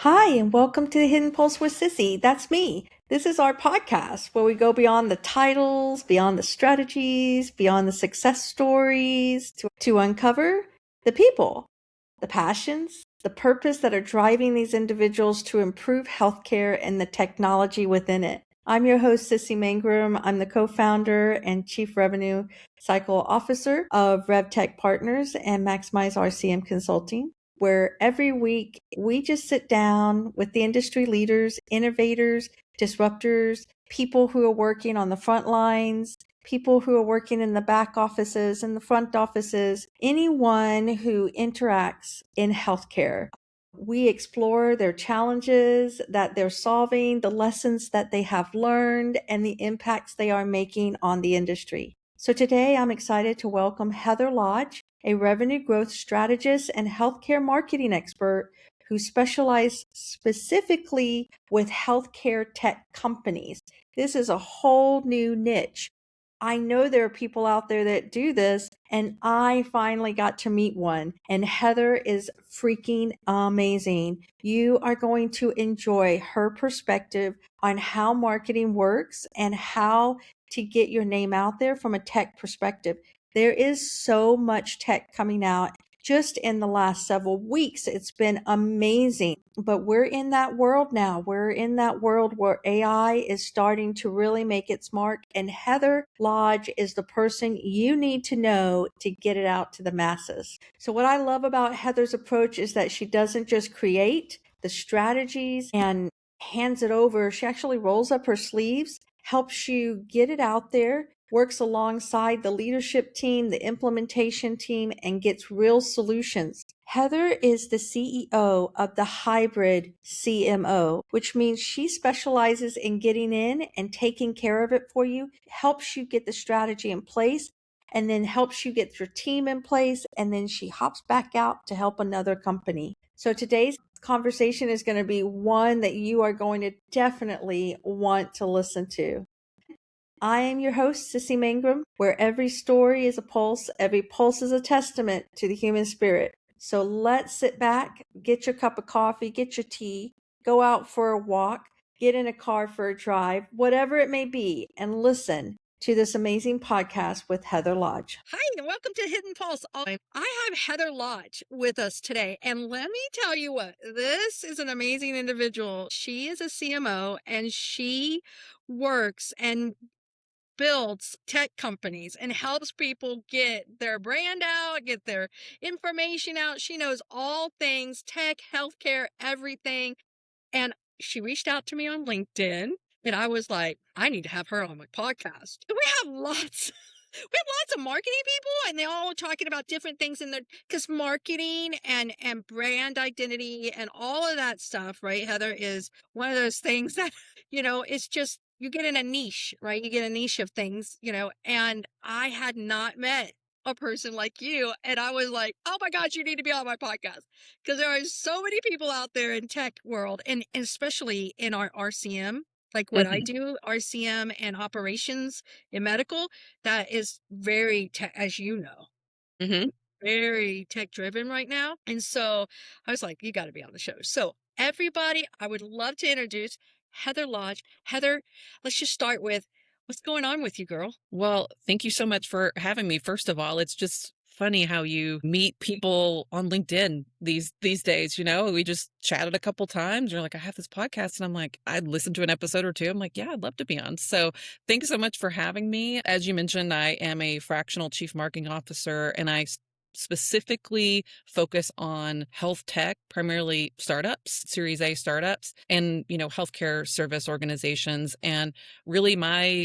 Hi, and welcome to the Hidden Pulse with Cissy. That's me. This is our podcast where we go beyond the titles, beyond the strategies, beyond the success stories to uncover the people, the passions, the purpose that are driving these individuals to improve healthcare and the technology within it. I'm your host, Cissy Mangrum. I'm the co-founder and chief revenue cycle officer of RevTech Partners and Maximize RCM Consulting, where every week we just sit down with the industry leaders, innovators, disruptors, people who are working on the front lines, people who are working in the back offices and the front offices, anyone who interacts in healthcare. We explore their challenges that they're solving, the lessons that they have learned, and the impacts they are making on the industry. So today I'm excited to welcome Heather Lodge, a revenue growth strategist and healthcare marketing expert who specializes specifically with healthcare tech companies. This is a whole new niche. I know there are people out there that do this, and I finally got to meet one. And Heather is freaking amazing. You are going to enjoy her perspective on how marketing works and how to get your name out there from a tech perspective. There is so much tech coming out just in the last several weeks. It's been amazing. But we're in that world now. We're in that world where AI is starting to really make its mark. And Heather Lodge is the person you need to know to get it out to the masses. So what I love about Heather's approach is that she doesn't just create the strategies and hands it over. She actually rolls up her sleeves, helps you get it out there, works alongside the leadership team, the implementation team, and gets real solutions. Heather is the CEO of the Hybrid CMO, which means she specializes in getting in and taking care of it for you, helps you get the strategy in place, and then helps you get your team in place, and then she hops back out to help another company. So today's conversation is going to be one that you are going to definitely want to listen to. I am your host, Cissy Mangrum, where every story is a pulse, every pulse is a testament to the human spirit. So let's sit back, get your cup of coffee, get your tea, go out for a walk, get in a car for a drive, whatever it may be, and listen to this amazing podcast with Heather Lodge. Hi, and welcome to Hidden Pulse. I have Heather Lodge with us today, and let me tell you what, this is an amazing individual. She is a CMO, and she works and builds tech companies and helps people get their brand out, get their information out. She knows all things tech, healthcare, everything. And she reached out to me on LinkedIn, and I was like, I need to have her on my podcast. We have lots. We have lots of marketing people, and they all talking about different things in there, because marketing and brand identity and all of that stuff, right, Heather, is one of those things that, it's just, you get in a niche, right? You get a niche of things, and I had not met a person like you. And I was like, oh my gosh, you need to be on my podcast, because there are so many people out there in tech world, and especially in our RCM, like what I do, RCM and operations in medical, that is very tech, as you know, very tech driven right now. And so I was like, you got to be on the show. So everybody, I would love to introduce Heather Lodge. Heather, let's just start with, what's going on with you, girl? Well, thank you so much for having me. First of all, it's just funny how you meet people on LinkedIn these days. We just chatted a couple times. You're like, I have this podcast, and I'm like, I'd listen to an episode or two. I'm like, yeah, I'd love to be on. So thanks so much for having me. As you mentioned, I am a fractional chief marketing officer, and I specifically focus on health tech, primarily startups, Series A startups, and healthcare service organizations. And really,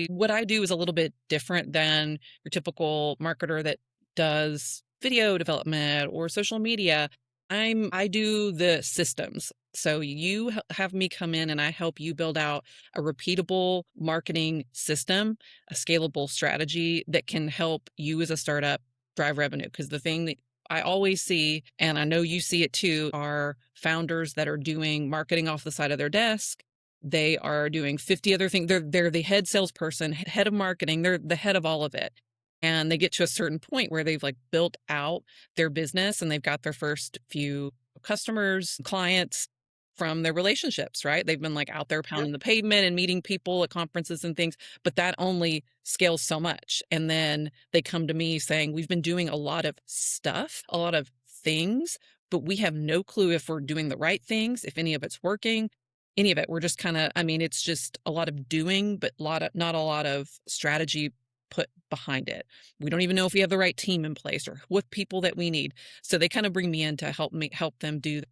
what I do is a little bit different than your typical marketer that does video development or social media. I do the systems. So you have me come in and I help you build out a repeatable marketing system, a scalable strategy that can help you as a startup drive revenue. Because the thing that I always see, and I know you see it too, are founders that are doing marketing off the side of their desk. They are doing 50 other things. They're the head salesperson, head of marketing. They're the head of all of it. And they get to a certain point where they've like built out their business and they've got their first few customers, clients from their relationships, right? They've been like out there Yep. pounding the pavement and meeting people at conferences and things, but that only scales so much. And then they come to me saying, we've been doing a lot of stuff, a lot of things, but we have no clue if we're doing the right things, if any of it's working, any of it. We're just kind of, I mean, it's just a lot of doing, but not a lot of strategy put behind it. We don't even know if we have the right team in place or what people that we need. So they kind of bring me in to help them do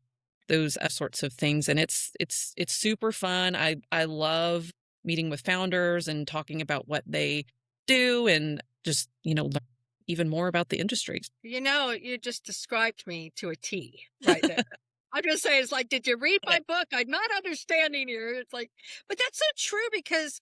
those sorts of things, and it's super fun. I love meeting with founders and talking about what they do, and just learn even more about the industries. You just described me to a T right there. I'm just saying, it's like, did you read my book? I'm not understanding you. It's like, but that's so true because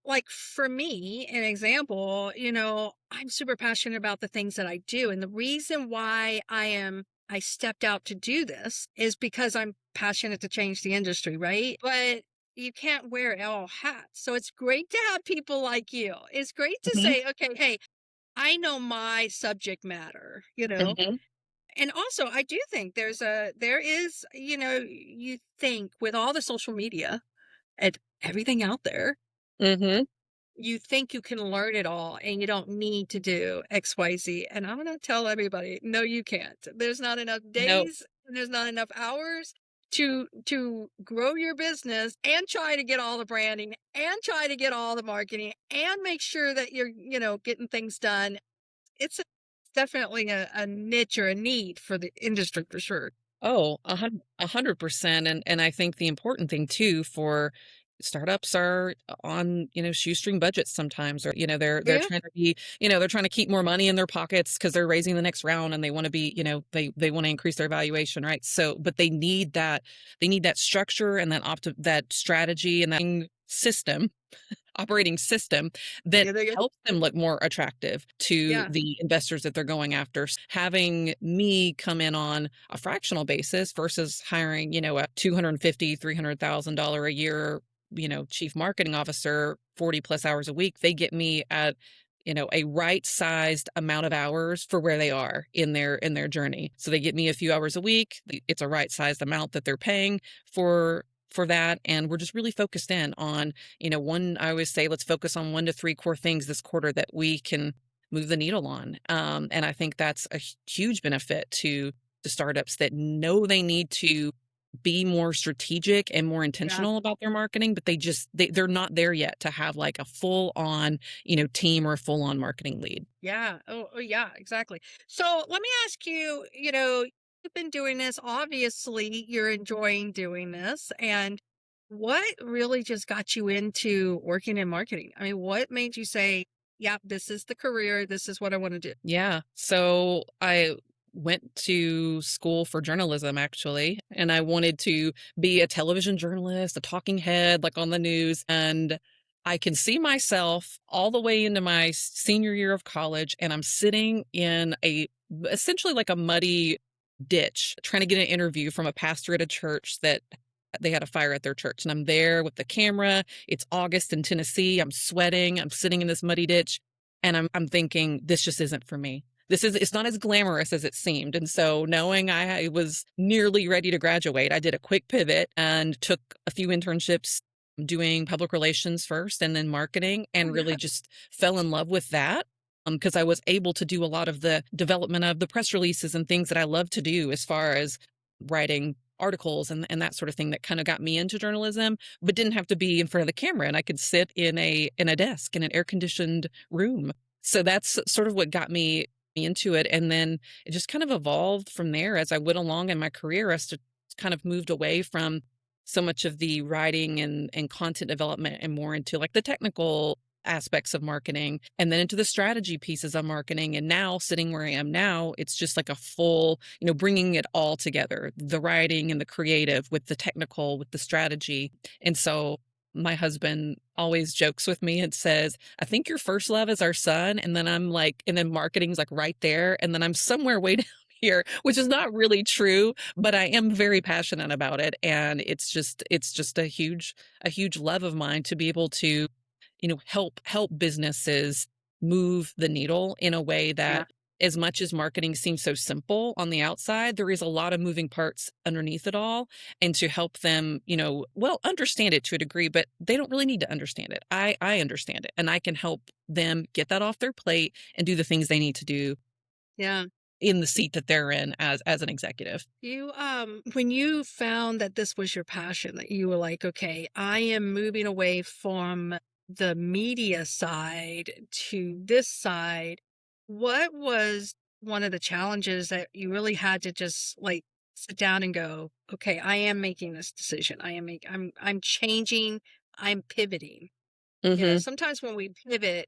like, for me, an example, I'm super passionate about the things that I do. And the reason why I stepped out to do this is because I'm passionate to change the industry, right? But you can't wear all hats. So it's great to have people like you. It's great to Hmm. say, okay, hey, I know my subject matter, Hmm. and also I do think there is, you think with all the social media and everything out there, Hmm. you think you can learn it all and you don't need to do XYZ. And I'm going to tell everybody, no, you can't. There's not enough No. days and there's not enough hours to grow your business and try to get all the branding and try to get all the marketing and make sure that you're, getting things done. It's definitely a niche or a need for the industry for sure. Oh, 100%. And I think the important thing too for startups are on, shoestring budgets sometimes, or, they're Yeah. trying to be, they're trying to keep more money in their pockets because they're raising the next round and they want to be, they want to increase their valuation, right? So, but they need that structure and that strategy and that system operating system that Yeah. They get, helps them look more attractive to yeah. the investors that they're going after. Having me come in on a fractional basis versus hiring, a $250,000-$300,000 a year, chief marketing officer, 40 plus hours a week, they get me at a right sized amount of hours for where they are in their journey. So they get me a few hours a week. It's a right sized amount that they're paying for that, and we're just really focused in on one. I always say, let's focus on 1 to 3 core things this quarter that we can move the needle on. And I think that's a huge benefit to startups that know they need to be more strategic and more Yeah. intentional about their marketing, but they're not there yet to have like a full on, team or a full on marketing lead. Yeah. Oh, yeah, exactly. So let me ask you, you've been doing this. Obviously, you're enjoying doing this. And what really just got you into working in marketing? I mean, what made you say, yeah, this is the career. This is what I want to do? Yeah. So I went to school for journalism actually, and I wanted to be a television journalist, a talking head, like on the news. And I can see myself all the way into my senior year of college, and I'm sitting in essentially like a muddy ditch trying to get an interview from a pastor at a church that they had a fire at their church. And I'm there with the camera. It's August in Tennessee. I'm sweating. I'm sitting in this muddy ditch. And I'm thinking, this just isn't for me. It's not as glamorous as it seemed. And so knowing I was nearly ready to graduate, I did a quick pivot and took a few internships doing public relations first and then marketing, Oh, and really yeah. just fell in love with that. Because I was able to do a lot of the development of the press releases and things that I love to do as far as writing articles and that sort of thing that kind of got me into journalism, but didn't have to be in front of the camera, and I could sit in a desk in an air conditioned room. So that's sort of what got me into it. And then it just kind of evolved from there as I went along in my career, as to kind of moved away from so much of the writing and content development and more into like the technical aspects of marketing, and then into the strategy pieces of marketing. And now sitting where I am now, it's just like a full, bringing it all together, the writing and the creative with the technical, with the strategy. And so My husband always jokes with me and says, "I think your first love is our son," and then I'm like, and then marketing's like right there, and then I'm somewhere way down here, which is not really true, but I am very passionate about it, and it's just a huge love of mine to be able to, help businesses move the needle in a way Yeah. that, as much as marketing seems so simple on the outside, there is a lot of moving parts underneath it all. And to help them, well, understand it to a degree, but they don't really need to understand it. I understand it, and I can help them get that off their plate and do the things they need to do Yeah. in the seat that they're in as an executive. When you found that this was your passion, that you were like, okay, I am moving away from the media side to this side, what was one of the challenges that you really had to just like sit down and go, okay, I am making this decision. I'm changing, I'm pivoting. Hmm. Sometimes when we pivot,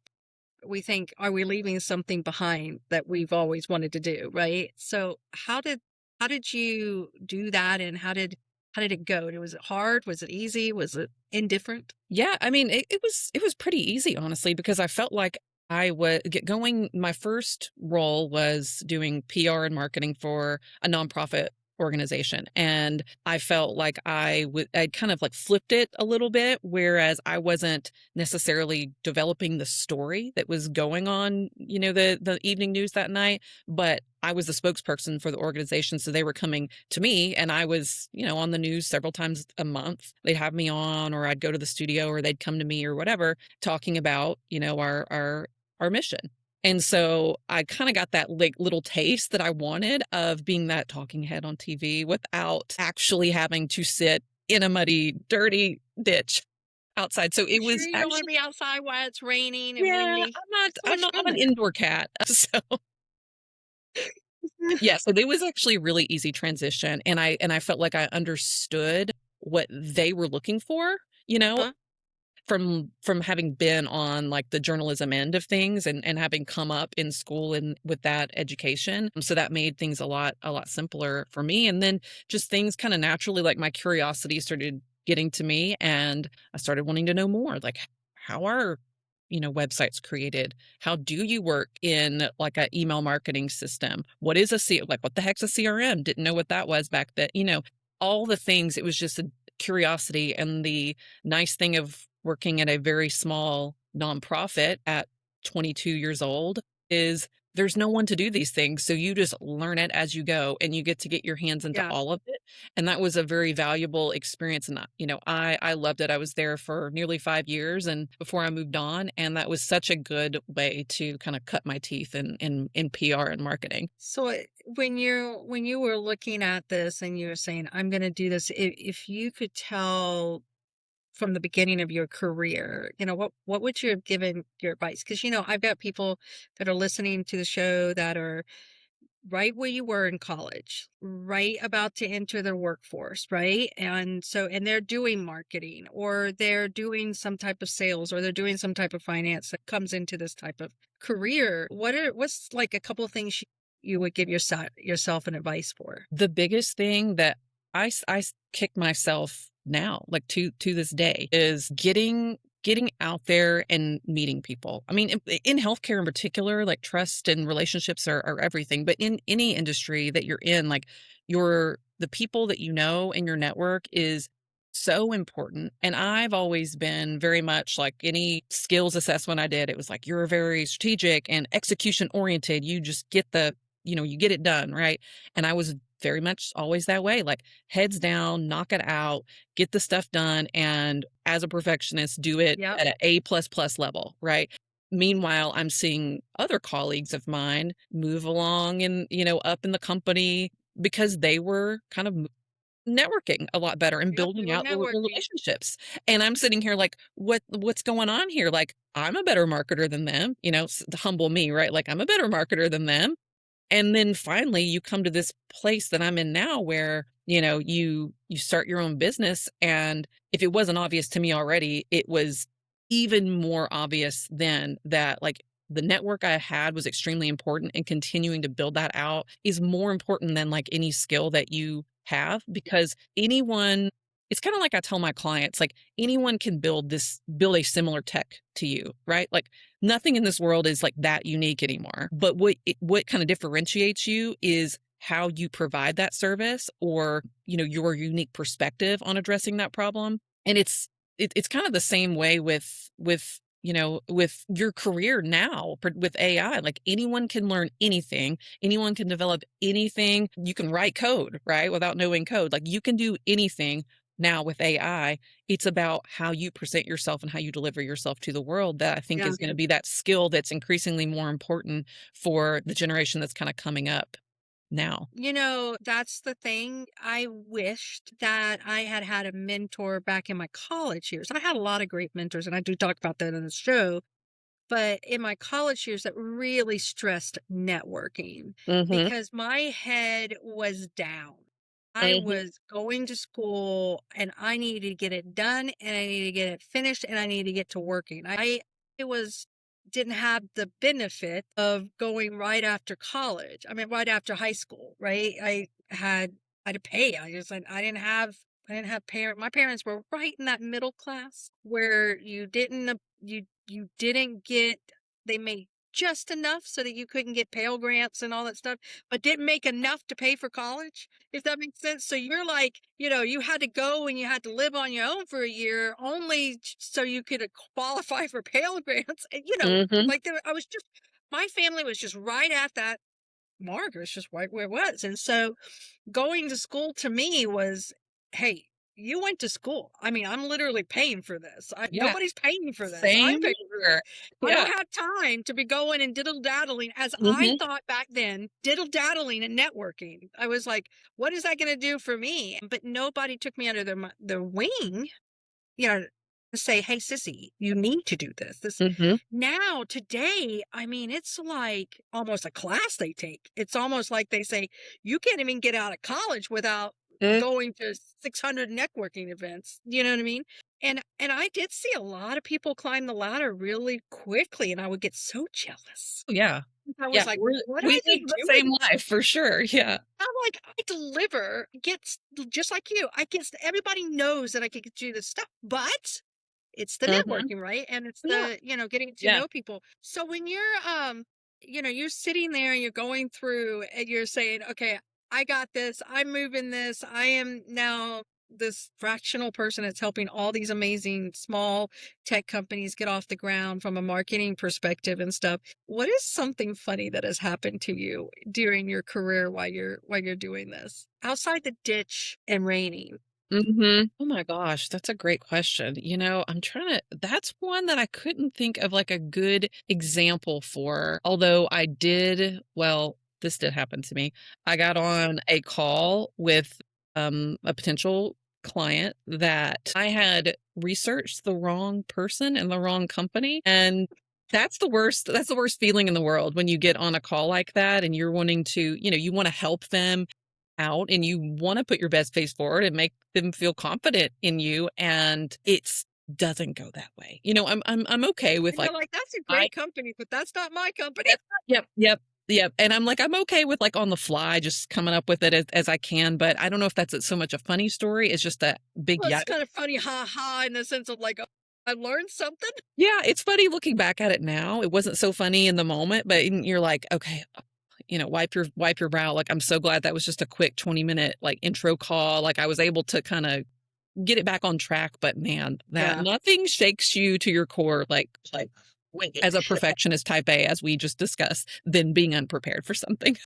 we think, are we leaving something behind that we've always wanted to do, right? So how did you do that, and how did it go? Was it hard? Was it easy? Was it indifferent? Yeah, I mean, it was pretty easy, honestly, because I felt like I was get going. My first role was doing PR and marketing for a nonprofit organization, and I felt like I'd kind of like flipped it a little bit, whereas I wasn't necessarily developing the story that was going on, the evening news that night, but I was the spokesperson for the organization. So they were coming to me, and I was, on the news several times a month. They'd have me on, or I'd go to the studio, or they'd come to me or whatever, talking about, our mission. And so I kind of got that like little taste that I wanted of being that talking head on TV without actually having to sit in a muddy, dirty ditch outside. So it You sure was you don't want to actually, be outside while it's raining and yeah, windy? I'm not, So I'm much not, fun I'm an there. indoor cat. So yeah, so it was actually a really easy transition, and I felt like I understood what they were looking for, you know, Huh? from having been on like the journalism end of things, and having come up in school and with that education. So that made things a lot simpler for me. And then just things kind of naturally, like my curiosity started getting to me, and I started wanting to know more, like how are, websites created? How do you work in like a email marketing system? What is like what the heck's a CRM? Didn't know what that was back then. All the things. It was just a curiosity. And the nice thing of working at a very small nonprofit at 22 years old is there's no one to do these things. So you just learn it as you go, and you get to get your hands into Yeah. all of it. And that was a very valuable experience. And I loved it. I was there for nearly 5 years and before I moved on. And that was such a good way to kind of cut my teeth in PR and marketing. So when you were looking at this and you were saying, I'm going to do this, if you could tell from the beginning of your career, what would you have given your advice? Because I've got people that are listening to the show that are right where you were in college, right about to enter the workforce, right? And they're doing marketing, or they're doing some type of sales, or they're doing some type of finance that comes into this type of career. What's like a couple of things you would give yourself an advice for? The biggest thing that kick myself now, like to this day, is getting out there and meeting people. I mean, in healthcare in particular, like trust and relationships are everything. But in any industry that you're in, like the people that you know in your network is so important. And I've always been very much like any skills assessment I did, it was like you're very strategic and execution oriented. You just get you get it done, right? And I was very much always that way, like heads down, knock it out, get the stuff done, and as a perfectionist, do it Yep. at an A plus plus level, right? Meanwhile, I'm seeing other colleagues of mine move along and, up in the company because they were kind of networking a lot better and Yep. They building were out the networking. relationships. And I'm sitting here like, what's going on here? Like, I'm a better marketer than them, to humble me, right? Like, I'm a better marketer than them. And then finally you come to this place that I'm in now where, you start your own business. And if it wasn't obvious to me already, it was even more obvious then that like the network I had was extremely important, and continuing to build that out is more important than like any skill that you have, because anyone it's kind of like I tell my clients, like anyone can build a similar tech to you, right? Like nothing in this world is like that unique anymore. But what kind of differentiates you is how you provide that service, or, your unique perspective on addressing that problem. And it's kind of the same way with your career now with AI. Like anyone can learn anything, anyone can develop anything. You can write code, right? Without knowing code. Like you can do anything now with AI. It's about how you present yourself and how you deliver yourself to the world that I think Yeah. is going to be that skill that's increasingly more important for the generation that's kind of coming up now. That's the thing. I wished that I had had a mentor back in my college years. I had a lot of great mentors, and I do talk about that in the show. But in my college years, that really stressed networking Mm-hmm. because my head was down. I Mm-hmm. was going to school and I needed to get it done and I needed to get it finished and I needed to get to working. I was didn't have the benefit of going right after college. I mean, right after high school, right? I had to pay. I didn't have parent. My parents were right in that middle class where you didn't get, they made just enough so that you couldn't get Pell Grants and all that stuff, but didn't make enough to pay for college, if that makes sense. So you're like, you had to go and you had to live on your own for a year only so you could qualify for Pell Grants. And, Mm-hmm. like my family was just right at that mark. It was just right where it was. And so going to school to me was, hey, you went to school. I mean, I'm literally paying for this. Yeah. Nobody's paying for this. I'm Same paying for this. here. I don't Yeah. have time to be going and diddle daddling, as I Mm-hmm. thought back then, diddle daddling and networking. I was like, what is that going to do for me? But nobody took me under their wing, to say, hey, Cissy, you need to do this. Mm-hmm. Now, today, I mean, it's like almost a class they take. It's almost like they say, you can't even get out of college without Mm. going to 600 networking events. You know what I mean? And I did see a lot of people climb the ladder really quickly, and I would get so jealous. Yeah. I Yeah. was like, what We are live they the same doing? life for sure. Yeah. I'm like, I deliver, gets just like you. Everybody knows that I can do this stuff, but it's the Mm-hmm. networking, right? And it's Yeah. the, getting to Yeah. know people. So when you're sitting there and you're going through and you're saying, okay, I got this, I'm moving this, I am now this fractional person that's helping all these amazing small tech companies get off the ground from a marketing perspective and stuff. What is something funny that has happened to you during your career while you're doing this? Outside the ditch and raining. Mm-hmm. Oh my gosh, that's a great question. That's one that I couldn't think of like a good example for. Although this did happen to me. I got on a call with a potential client that I had researched the wrong person and the wrong company. And that's the worst. That's the worst feeling in the world when you get on a call like that and you're wanting to, you want to help them out and you want to put your best face forward and make them feel confident in you, and it's doesn't go that way. I'm okay with And you're like like, that's a I great company, but that's not my company. yep, and I'm like I'm okay with like on the fly just coming up with it as I can, but I don't know if that's so much a funny story. It's just a big Well, yeah. it's kind of funny, ha ha, in the sense of like, oh, I learned something. Yeah, it's funny looking back at it now. It wasn't so funny in the moment, but you're like, okay, wipe your brow. Like, I'm so glad that was just a quick 20-minute like intro call. Like I was able to kind of get it back on track, but man, that Yeah. nothing shakes you to your core like as a perfectionist type A, as we just discussed, than being unprepared for something.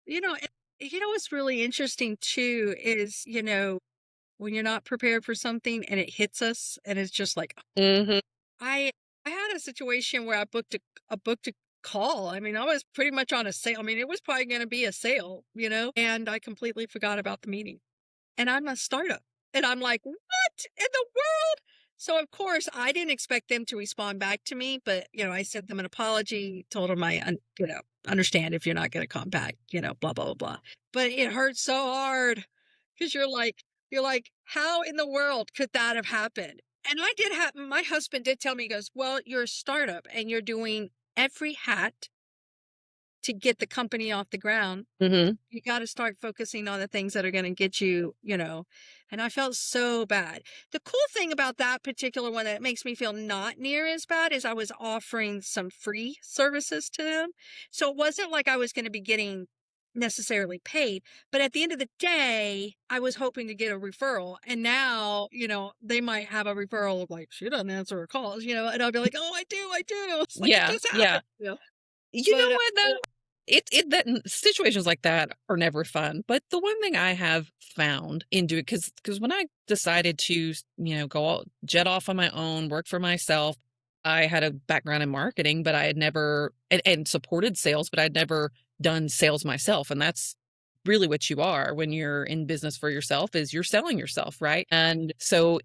You know, and- what's really interesting too is, when you're not prepared for something and it hits us and it's just like, Hmm. I I had a situation where I booked a call. I mean, I was pretty much on a sale. I mean, it was probably going to be a sale, and I completely forgot about the meeting. And I'm a startup. And I'm like, what in the world? So of course I didn't expect them to respond back to me, but I sent them an apology, told them understand if you're not going to come back, blah, blah, blah, blah. But it hurt so hard because you're like, how in the world could that have happened? And I did have, my husband did tell me, he goes, well, you're a startup and you're doing every hat to get the company off the ground. Mhm. You got to start focusing on the things that are going to get you, and I felt so bad. The cool thing about that particular one that makes me feel not near as bad is I was offering some free services to them. So it wasn't like I was going to be getting necessarily paid, but at the end of the day, I was hoping to get a referral. And now, they might have a referral of like, she doesn't answer her calls, and I'll be like, oh, I do. It's like, it Yeah, just yeah. happened. You know But what, though? Situations like that are never fun, but the one thing I have found in doing, because when I decided to, go jet off on my own, work for myself, I had a background in marketing, but I had never and supported sales, but I'd never done sales myself, and that's really what you are when you're in business for yourself, is you're selling yourself, right? And so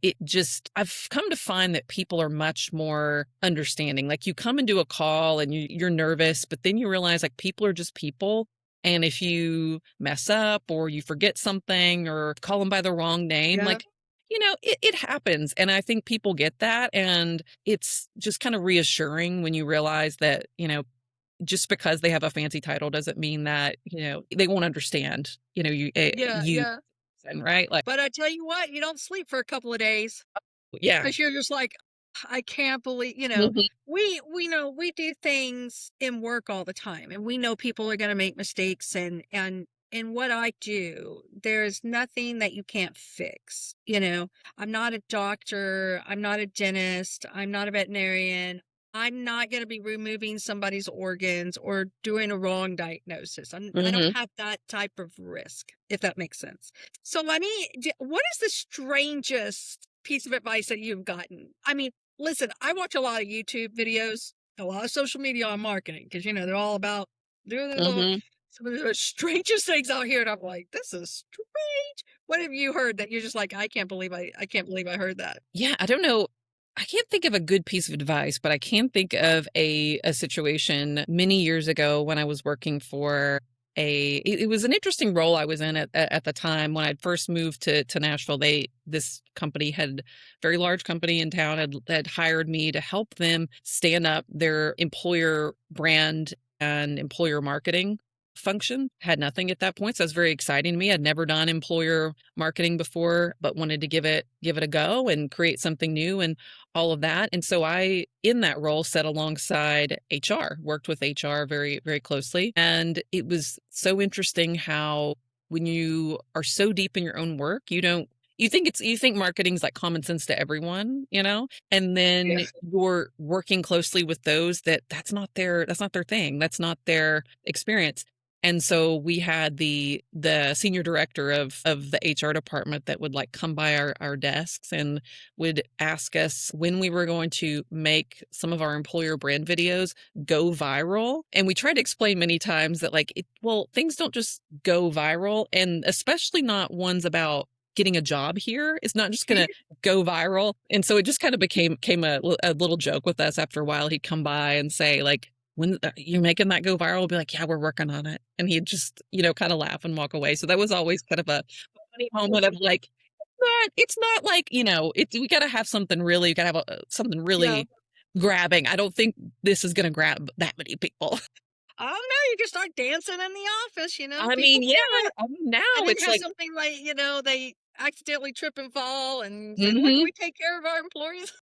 I've come to find that people are much more understanding. Like, you come and do a call and you're nervous, but then you realize like people are just people. And if you mess up or you forget something or call them by the wrong name, yeah, like, it happens. And I think people get that. And it's just kind of reassuring when you realize that, just because they have a fancy title doesn't mean that, they won't understand, yeah, you, yeah. right? Like, But I tell you what, you don't sleep for a couple of days yeah. because you're just like, I can't believe, Mhm. we know we do things in work all the time, and we know people are going to make mistakes, and what I do, there's nothing that you can't fix. I'm not a doctor, I'm not a dentist, I'm not a veterinarian. I'm not going to be removing somebody's organs or doing a wrong diagnosis. I don't Mhm. have that type of risk, if that makes sense. So what is the strangest piece of advice that you've gotten? I mean, listen, I watch a lot of YouTube videos, a lot of social media on marketing, because they're all about doing their little Mhm. some of the strangest things out here, and I'm like, this is strange. What have you heard that you're just like, I can't believe I heard that? Yeah, I don't know. I can't think of a good piece of advice, but I can think of a situation many years ago when I was working for it was an interesting role I was in at the time when I'd first moved to Nashville. This company had very large company in town had hired me to help them stand up their employer brand and employer marketing function. Had nothing at that point, so it was very exciting to me. I'd never done employer marketing before, but wanted to give it a go and create something new and all of that. And so I, in that role, sat alongside HR, worked with HR very, very closely. And it was so interesting how when you are so deep in your own work, you think marketing's like common sense to everyone, and then Yeah. you're working closely with those that's not their thing. That's not their experience. And so we had the senior director of the HR department that would like come by our desks and would ask us when we were going to make some of our employer brand videos go viral. And we tried to explain many times that like things don't just go viral, and especially not ones about getting a job here. It's not just going to go viral. And so it just kind of became a little joke with us. After a while, he'd come by and say like, when you're making that go viral, we'll be like, yeah, we're working on it. And he'd just, kind of laugh and walk away. So that was always kind of a funny moment of like, it's not like, we got to have something really, you got to have something Yeah. really grabbing. I don't think this is going to grab that many people. I don't know. You can start dancing in the office, I people mean, yeah, do it. I mean, now And then it's have like, something like, they accidentally trip and fall and say, "What, can mhm. we take care of our employees?"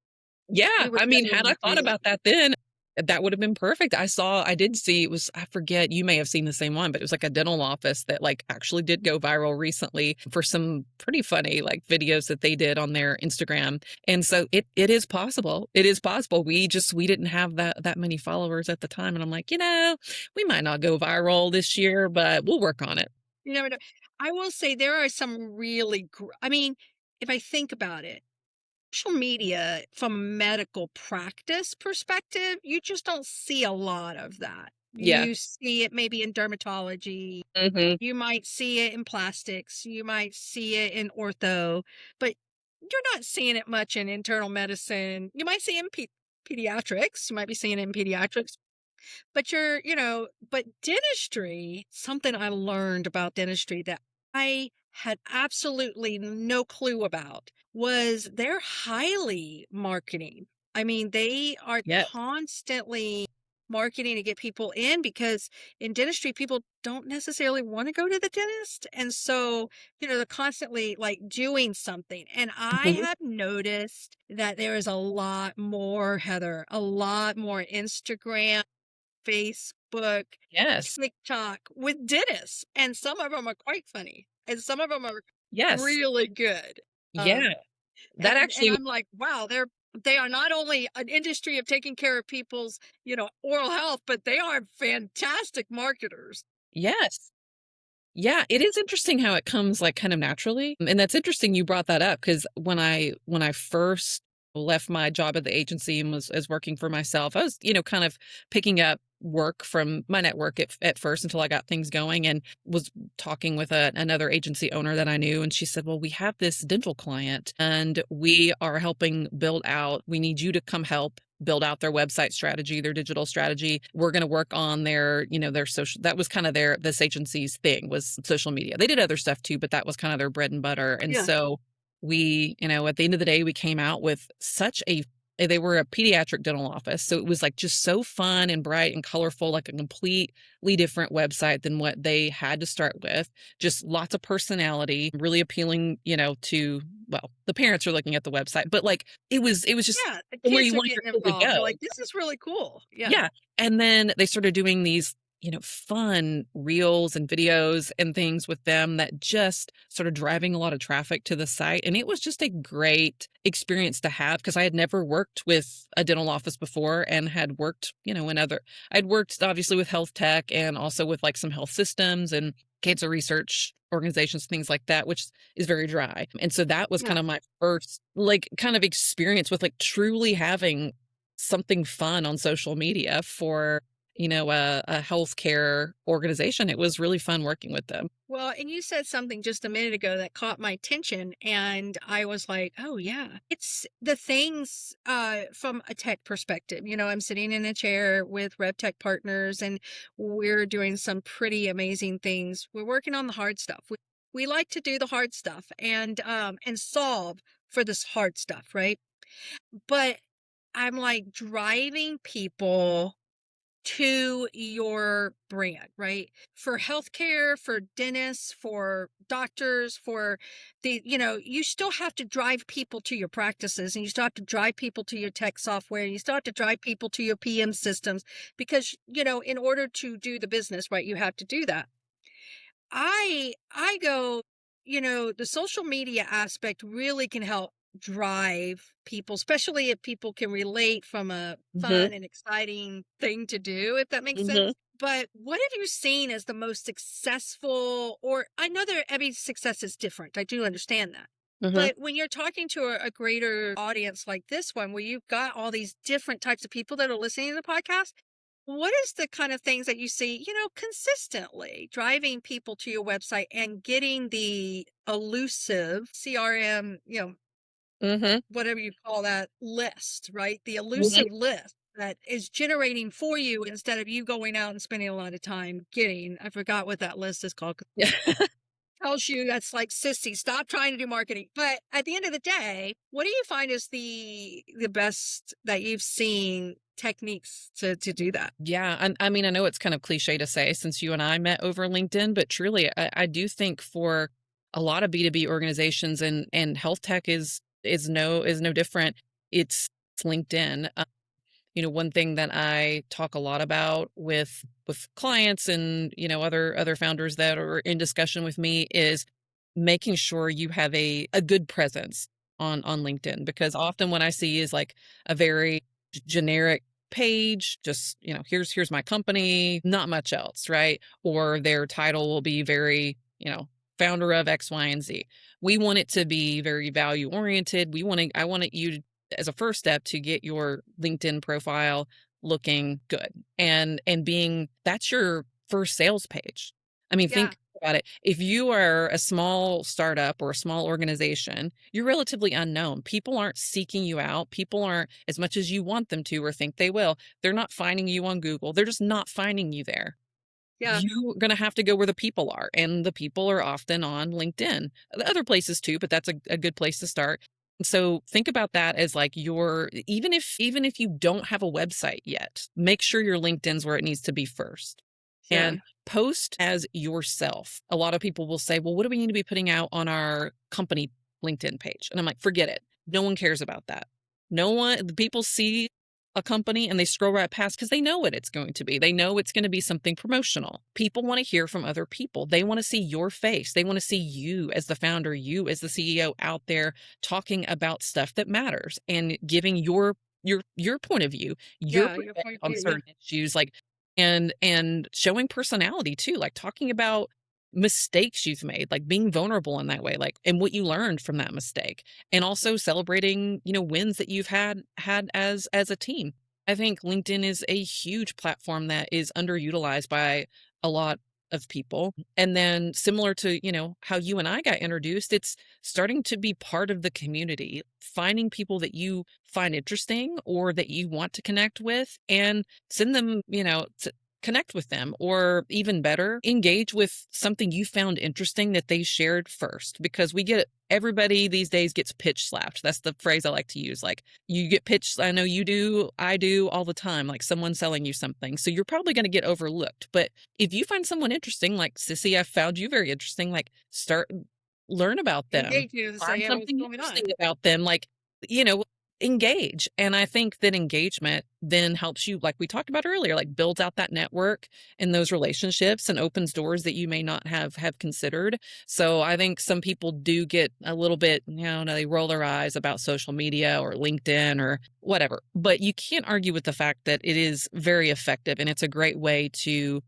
Yeah, We would I have mean, been had able I to thought do that. about that then, that would have been perfect. I did see it was I forget, you may have seen the same one, but it was like a dental office that like actually did go viral recently for some pretty funny like videos that they did on their Instagram. And so it is possible. It is possible. We didn't have that many followers at the time, and I'm like, we might not go viral this year, but we'll work on it. You never know. I will say there are some really, I mean, if I think about it, social media from a medical practice perspective, you just don't see a lot of that. Yeah. You see it maybe in dermatology, Mhm. you might see it in plastics, you might see it in ortho, but you're not seeing it much in internal medicine. You might see it in pediatrics, you might be seeing it in pediatrics, but but dentistry, something I learned about dentistry that I had absolutely no clue about was they're highly marketing. I mean, they are Yeah. constantly marketing to get people in, because in dentistry, people don't necessarily want to go to the dentist. And so, they're constantly like doing something. And I Mhm. have noticed that there is a lot more, Heather, a lot more Instagram, Facebook, Yes. TikTok with dentists. And some of them are quite funny. And some of them are Yes. really good. Yeah. Um, That and actually I'm like, wow, they are not only an industry of taking care of people's, oral health, but they are fantastic marketers. yes. Yeah, it is interesting how it comes, like, kind of naturally, and that's interesting you brought that up because when I first left my job at the agency and was working for myself, I was, kind of picking up work from my network at first until I got things going, and was talking with another agency owner that I knew, and she said, "Well, we have this dental client, and we are helping build out we need you to come help build out their website strategy, their digital strategy. We're going to work on their social." That was kind of this agency's thing was social media. They did other stuff too, but that was kind of their bread and butter. And Yeah. so we, at the end of the day, we came out with they were a pediatric dental office. So it was like just so fun and bright and colorful, like a completely different website than what they had to start with. Just lots of personality, really appealing, to, well, the parents are looking at the website, but like it was just Yeah. The where kids you are want your getting kid to involved. You're go. like, this is really cool. Yeah. Yeah, and then they started doing these, fun reels and videos and things with them that just started driving a lot of traffic to the site, and it was just a great experience to have because I had never worked with a dental office before and had worked, I'd worked obviously with health tech and also with, like, some health systems and cancer research organizations, things like that, which is very dry, and so that was kind Yeah. of my first, like, kind of experience with, like, truly having something fun on social media for, a healthcare organization. It was really fun working with them. Well, and you said something just a minute ago that caught my attention, and I was like, "Oh yeah." It's the things from a tech perspective. I'm sitting in a chair with Rev Tech partners, and we're doing some pretty amazing things. We're working on the hard stuff. We like to do the hard stuff and solve for this hard stuff, right? But I'm like driving people to your brand, right? For healthcare, for dentists, for doctors, for you still have to drive people to your practices, and you still have to drive people to your tech software. You still have to drive people to your PM systems because, in order to do the business, right, you have to do that. I go, the social media aspect really can help drive people, especially if people can relate from a Mhm, fun and exciting thing to do, if that makes mhm, sense. But what have you seen as the most successful, or I know that every success is different. I do understand that. mhm, But when you're talking to a greater audience like this one, where you've got all these different types of people that are listening to the podcast, what is the kind of things that you see, consistently driving people to your website and getting the elusive CRM, mhm, whatever you call that list, right? The mhm. elusive list that is generating for you instead of you going out and spending a lot of time getting, I forgot what that list is called. Yeah. Tells you that's like sissy, stop trying to do marketing. But at the end of the day, what do you find is the best that you've seen techniques to do that? Yeah, I mean, I know it's kind of cliche to say since you and I met over LinkedIn, but truly, I do think for a lot of B2B organizations and health tech is no different. It's LinkedIn. One thing that I talk a lot about with clients and, other founders that are in discussion with me is making sure you have a good presence on LinkedIn, because often what I see is like a very generic page, just, here's my company, not much else, right? Or their title will be very, founder of X, Y, and Z. We want it to be very value oriented. I want you to, as a first step, to get your LinkedIn profile looking good and being that's your first sales page. I mean, Yeah. think about it. If you are a small startup or a small organization, you're relatively unknown. People aren't seeking you out. People aren't, as much as you want them to or think they will, they're not finding you on Google. They're just not finding you there. Yeah. You're going to have to go where the people are. And the people are often on LinkedIn. The other places too, but that's a good place to start. So think about that as like your, even if you don't have a website yet, make sure your LinkedIn's where it needs to be first. Yeah. And post as yourself. A lot of people will say, well, what do we need to be putting out on our company LinkedIn page? And I'm like, forget it. No one cares about that. No one, the people see a company and they scroll right past because they know what it's going to be. They know it's going to be something promotional. People want to hear from other people. They want to see your face. They want to see you as the founder, you as the CEO out there talking about stuff that matters and giving your point of view, your Yeah, your point perspective of on view, yeah. certain issues, like and showing personality too, like talking about mistakes you've made, like being vulnerable in that way, like and what you learned from that mistake, and also celebrating, wins that you've had as a team. I think LinkedIn is a huge platform that is underutilized by a lot of people. And then similar to, how you and I got introduced, it's starting to be part of the community, finding people that you find interesting or that you want to connect with and send them, to connect with them, or even better, engage with something you found interesting that they shared first, because everybody these days gets pitch slapped. That's the phrase I like to use. Like, you get pitched, I know you do, I do all the time, like someone selling you something. So you're probably going to get overlooked. But if you find someone interesting, like Sissy, I found you very interesting, like learn about them, Engage you to find say, "Yeah, what's something going interesting on?" about them, like, you know, engage. And I think that engagement then helps you, like we talked about earlier, like builds out that network and those relationships and opens doors that you may not have considered. So I think some people do get a little bit, they roll their eyes about social media or LinkedIn or whatever. But you can't argue with the fact that it is very effective and it's a great way to,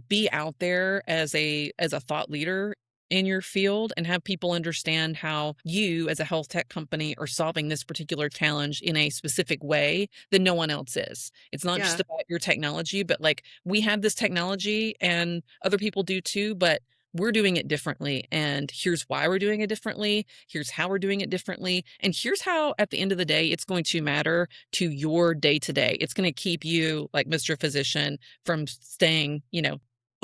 be out there as a thought leader in your field and have people understand how you as a health tech company are solving this particular challenge in a specific way that no one else is. It's not just Yeah. about your technology, but like, we have this technology and other people do too, but we're doing it differently. And here's why we're doing it differently. Here's how we're doing it differently. And here's how, at the end of the day, it's going to matter to your day to day. It's going to keep you, like Mr. Physician, from staying,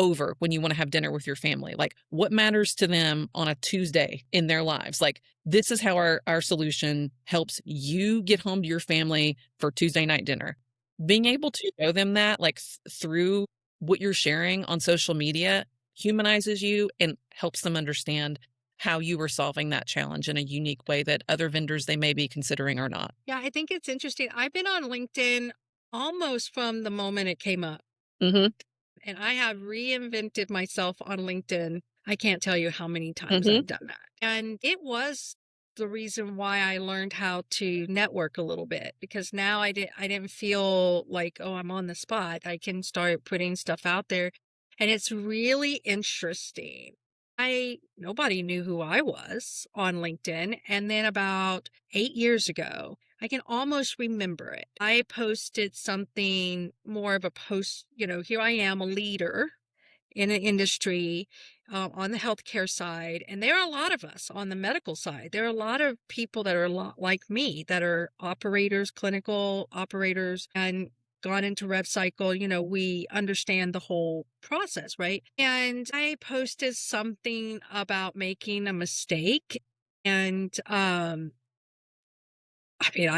over when you want to have dinner with your family. Like, what matters to them on a Tuesday in their lives? Like, this is how our solution helps you get home to your family for Tuesday night dinner. Being able to show them that, like, through what you're sharing on social media, humanizes you and helps them understand how you are solving that challenge in a unique way that other vendors they may be considering are not. Yeah, I think it's interesting. I've been on LinkedIn almost from the moment it came up, Mhm. and I have reinvented myself on LinkedIn. I can't tell you how many times Mhm. I've done that. And it was the reason why I learned how to network a little bit, because now I didn't feel like, oh, I'm on the spot. I can start putting stuff out there, and it's really interesting. I Nobody knew who I was on LinkedIn, and then about 8 years ago, I can almost remember it. I posted something, more of a post, here I am, a leader in an industry, on the healthcare side. And there are a lot of us on the medical side. There are a lot of people that are a lot like me, that are operators, clinical operators, and gone into rev cycle. We understand the whole process, right? And I posted something about making a mistake. And I mean,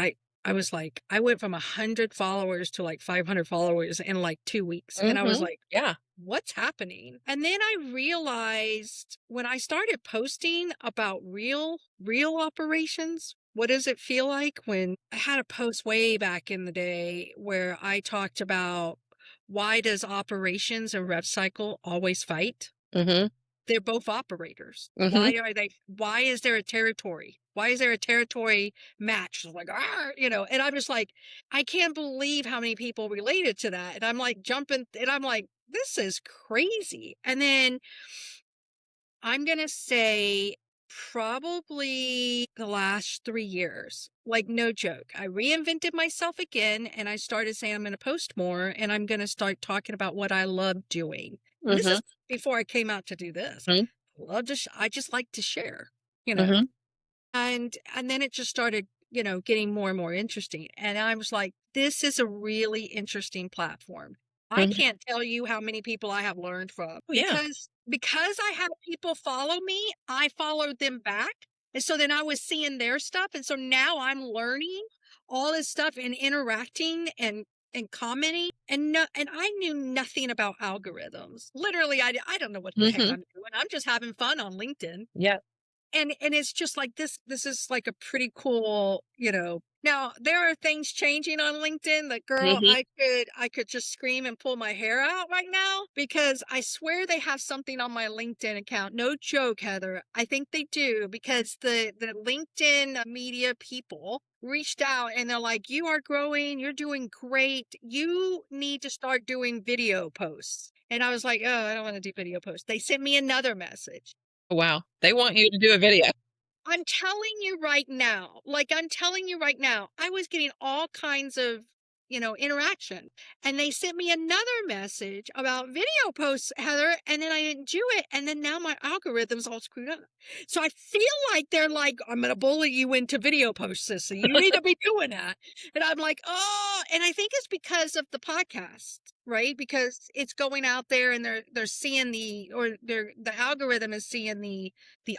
I was like, I went from 100 followers to like 500 followers in like 2 weeks, and I was Mhm. like, Yeah. "What's happening?" And then I realized, when I started posting about real operations, what does it feel like when I had a post way back in the day where I talked about, why does operations and rev cycle always fight? Mhm. They're both operators. Mhm. Why is there a territory? Why is there a territory match? It's like, "Arr," and I'm just like, I can't believe how many people related to that. And I'm like jumping, and I'm like, this is crazy. And then I'm going to say, probably the last 3 years, like, no joke, I reinvented myself again, and I started saying, I'm going to post more, and I'm going to start talking about what I love doing. And this Mhm. is before I came out to do this. Mhm. I just like to share, you know. Mhm. And then it just started, getting more and more interesting. And I was like, this is a really interesting platform. I Mhm. can't tell you how many people I have learned from, Oh, yeah. because I have people follow me, I followed them back. And so then I was seeing their stuff. And so now I'm learning all this stuff and interacting and commenting. And I knew nothing about algorithms. Literally, I don't know what the heck Mhm. I'm doing. I'm just having fun on LinkedIn. Yeah. And it's just like this is like a pretty cool, now there are things changing on LinkedIn that, girl, Mhm. I could just scream and pull my hair out right now, because I swear they have something on my LinkedIn account. No joke, Heather. I think they do, because the LinkedIn media people reached out and they're like, you are growing, you're doing great, you need to start doing video posts. And I was like, oh, I don't want to do video posts. They sent me another message. Wow. They want you to do a video. I'm telling you right now, I was getting all kinds of, interaction. And they sent me another message about video posts, Heather, and then I didn't do it. And then now my algorithm's all screwed up. So I feel like they're like, I'm going to bully you into video posts, Cissy. You need to be doing that. And I'm like, oh, and I think it's because of the podcast, right? Because it's going out there and they're seeing the algorithm is seeing the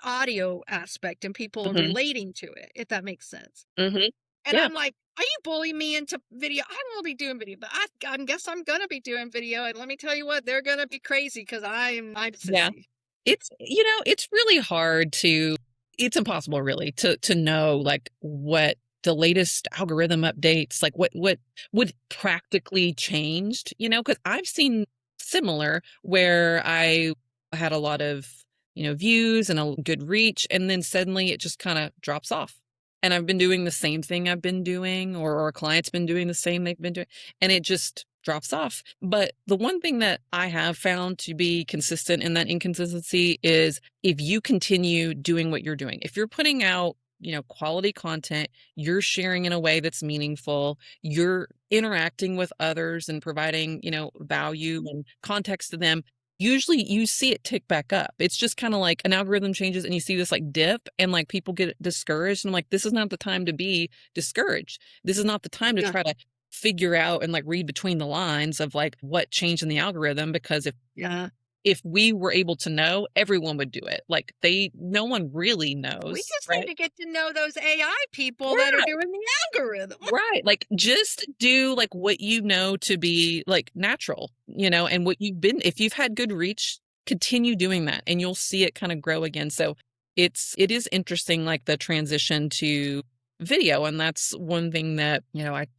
audio aspect and people are Mhm. relating to it, if that makes sense. Mhm. And Yeah. I'm like, are you bullying me into video? I don't want to be doing video, but I guess I'm going to be doing video. And let me tell you what, they're going to be crazy because I'm Yeah. Cissy. It's really hard to it's impossible really to know like what the latest algorithm updates, like what would practically changed, because I've seen similar where I had a lot of, views and a good reach, and then suddenly it just kind of drops off. And I've been doing the same thing I've been doing, or a client's been doing the same they've been doing, and it just drops off. But the one thing that I have found to be consistent in that inconsistency is if you continue doing what you're doing, if you're putting out, quality content, you're sharing in a way that's meaningful, you're interacting with others and providing, value and context to them, usually you see it tick back up. It's just kind of like an algorithm changes and you see this like dip and like people get discouraged. And I'm like, this is not the time to be discouraged. This is not the time to Yeah. try to figure out and like read between the lines of like what changed in the algorithm, because Yeah. if we were able to know, everyone would do it. Like no one really We knows, just need right? to get to know those AI people that are Right. doing the algorithm. Right. Like just do like what you know to be like natural, and what you've been, if you've had good reach, continue doing that and you'll see it kind of grow again. So it is interesting, like the transition to video. And that's one thing that,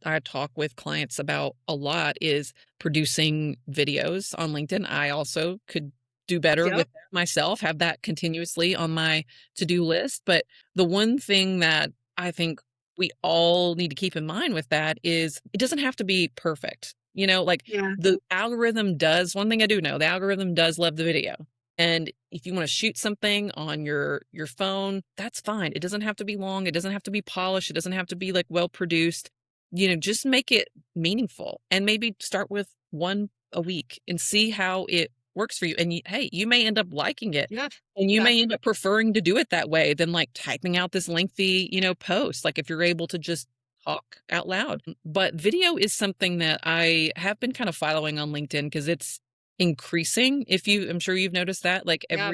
I talk with clients about a lot is producing videos on LinkedIn. I also could do better with Yep. that myself, have that continuously on my to-do list. But the one thing that I think we all need to keep in mind with that is it doesn't have to be perfect. Like Yeah. the algorithm does, one thing I do know, the algorithm does love the video. And if you want to shoot something on your phone, that's fine. It doesn't have to be long. It doesn't have to be polished. It doesn't have to be like well produced. Just make it meaningful and maybe start with one a week and see how it works for you. And hey, you may end up liking it. Yeah. And you Yeah. may end up preferring to do it that way than like typing out this lengthy, post, like if you're able to just talk out loud. But video is something that I have been kind of following on LinkedIn because it's increasing. I'm sure you've noticed that like Yeah.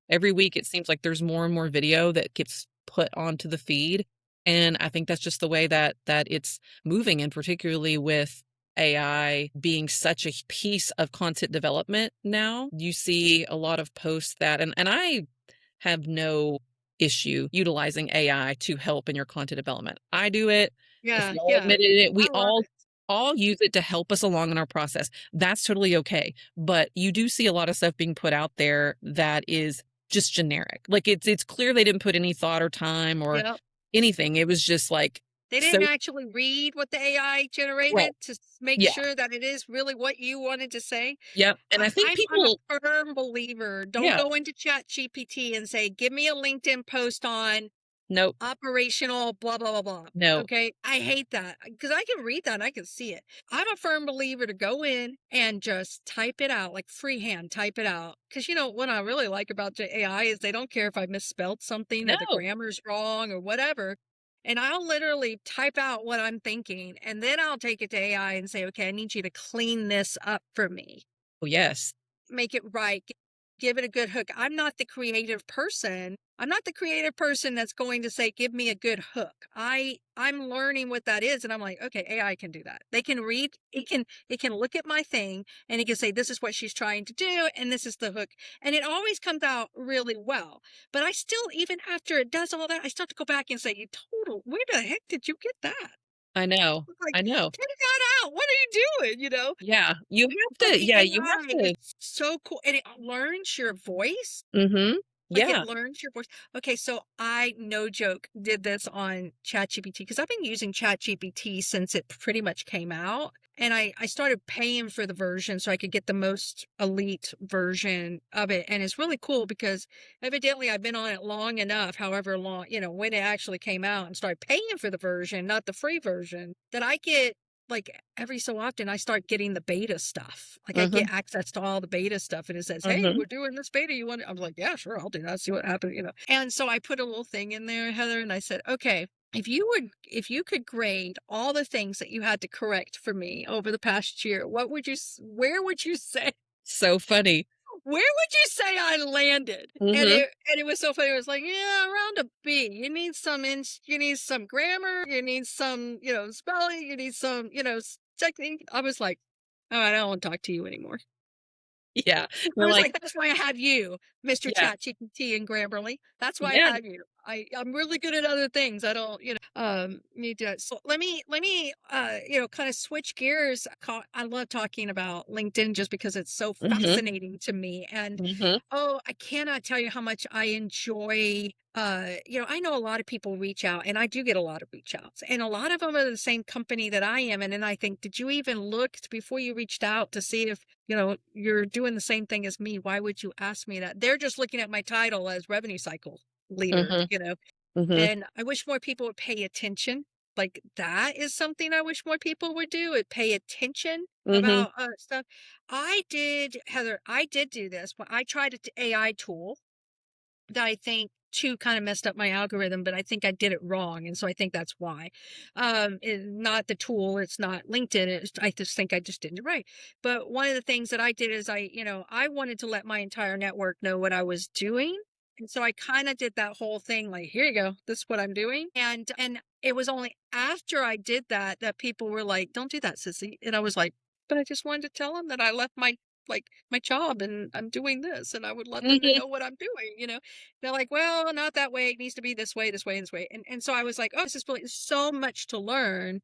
every week it seems like there's more and more video that gets put onto the feed. And I think that's just the way that it's moving, and particularly with AI being such a piece of content development now, you see a lot of posts that, and I have no issue utilizing AI to help in your content development. I do it. If Yeah. y'all Yeah. admitted it, we I love all it. all use it to help us along in our process. That's totally okay. But you do see a lot of stuff being put out there that is just generic. Like it's clear they didn't put any thought or time or Yep. anything. It was just like They so didn't actually read what the AI right. generated to make Yeah. sure that it is really what you wanted to say. Yep. And I think I'm people a firm believer. Don't yeah, go into Chat GPT and say, "Give me a LinkedIn post on nope, operational blah blah blah blah." no. Okay, I hate that because I can read that and I can see it. I'm a firm believer to go in and just type it out, like freehand, type it out. Because what I really like about the AI is they don't care if I misspelled something or the No. grammar's wrong or whatever. And I'll literally type out what I'm thinking, and then I'll take it to AI and say, "Okay, I need you to clean this up for me, Oh, yes. make it right." give it a good hook. I'm not the creative person. I'm not the creative person that's going to say, give me a good hook. I'm learning what that is. And I'm like, okay, AI can do that. They can read, it can look at my thing and it can say, this is what she's trying to do. And this is the hook. And it always comes out really well. But I still, even after it does all that, I still have to go back and say, you total, where the heck did you get that? I know. Like, I know. take that out. What are you doing? Yeah. You have But to, the yeah, you AI have is to. so cool. And it learns your voice. Mm-hmm. Like, it Yeah. learns your voice. Okay, so I, no joke, did this on ChatGPT because I've been using ChatGPT since it pretty much came out. And I started paying for the version so I could get the most elite version of it. And it's really cool because evidently I've been on it long enough, however long, when it actually came out, and started paying for the version, not the free version, that I get, like, every so often I start getting the beta stuff. Like, I Mm-hmm. get access to all the beta stuff and it says, hey, Mm-hmm. we're doing this beta. You want it? I was like, yeah, sure, I'll do that. See what happens. And so I put a little thing in there, Heather, and I said, okay, if you could grade all the things that you had to correct for me over the past year, where would you say, So funny. where would you say I landed? And Mm-hmm. it was so funny. It was like, yeah, around a B. You need some grammar, you need some, spelling, you need some, technique. I was like, oh, I don't want to talk to you anymore. Yeah. I You're was like, like, that's why I have you, Mr. yeah. ChatGPT and Grammarly. That's why I Yeah. have you. I'm really good at other things. I don't, need to. So let me, kind of switch gears. I love talking about LinkedIn just because it's so Mm-hmm. fascinating to me. And Mm-hmm. oh, I cannot tell you how much I enjoy. I know a lot of people reach out, and I do get a lot of reach outs, and a lot of them are the same company that I am. And then I think, did you even look before you reached out to see if you're doing the same thing as me? Why would you ask me that? They're just looking at my title as revenue cycle leader, Mm-hmm. Mm-hmm. and I wish more people would pay attention. Like, that is something I wish more people would do, would pay attention Mm-hmm. about stuff. Heather, I did do this. When I tried an AI tool that I think too kind of messed up my algorithm, but I think I did it wrong. And so I think that's why. It's not the tool, it's not LinkedIn. I just think I just did it right. But one of the things that I did is I wanted to let my entire network know what I was doing. And so I kind of did that whole thing, like, here you go, this is what I'm doing. And it was only after I did that that people were like, don't do that, Cissy. And I was like, but I just wanted to tell them that I left my job and I'm doing this, and I would let them to Mm-hmm. know what I'm doing. They're like, well, not that way. It needs to be this way, this way, and this way. And so I was like, oh, this is really so much to learn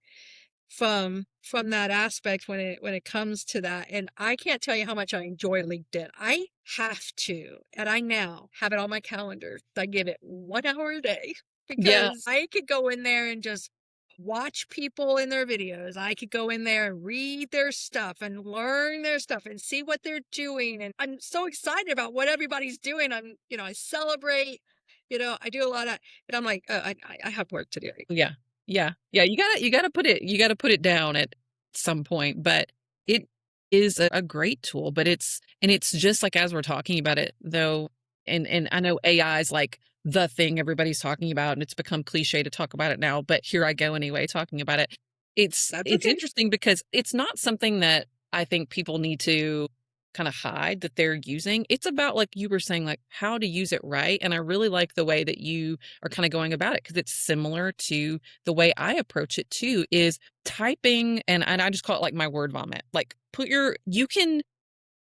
from that aspect when it comes to that. And I can't tell you how much I enjoy LinkedIn. I have to, and I now have it on my calendar. I give it 1 hour a day Yeah. because I could go in there and just watch people in their videos. I could go in there and read their stuff and learn their stuff and see what they're doing. And I'm so excited about what everybody's doing. I celebrate, I do a lot of, but I'm like, I have work to do. Yeah. Yeah. Yeah. You gotta put it down at some point, but it is a great tool, but it's just like, as we're talking about it though, and I know AI is like the thing everybody's talking about, and it's become cliche to talk about it now, but here I go anyway, talking about it. That's It's okay. interesting because it's not something that I think people need to kind of hide that they're using. It's about, like you were saying, like how to use it right. And I really like the way that you are kind of going about it, because it's similar to the way I approach it too, is typing, and I just call it like my word vomit. Like, you can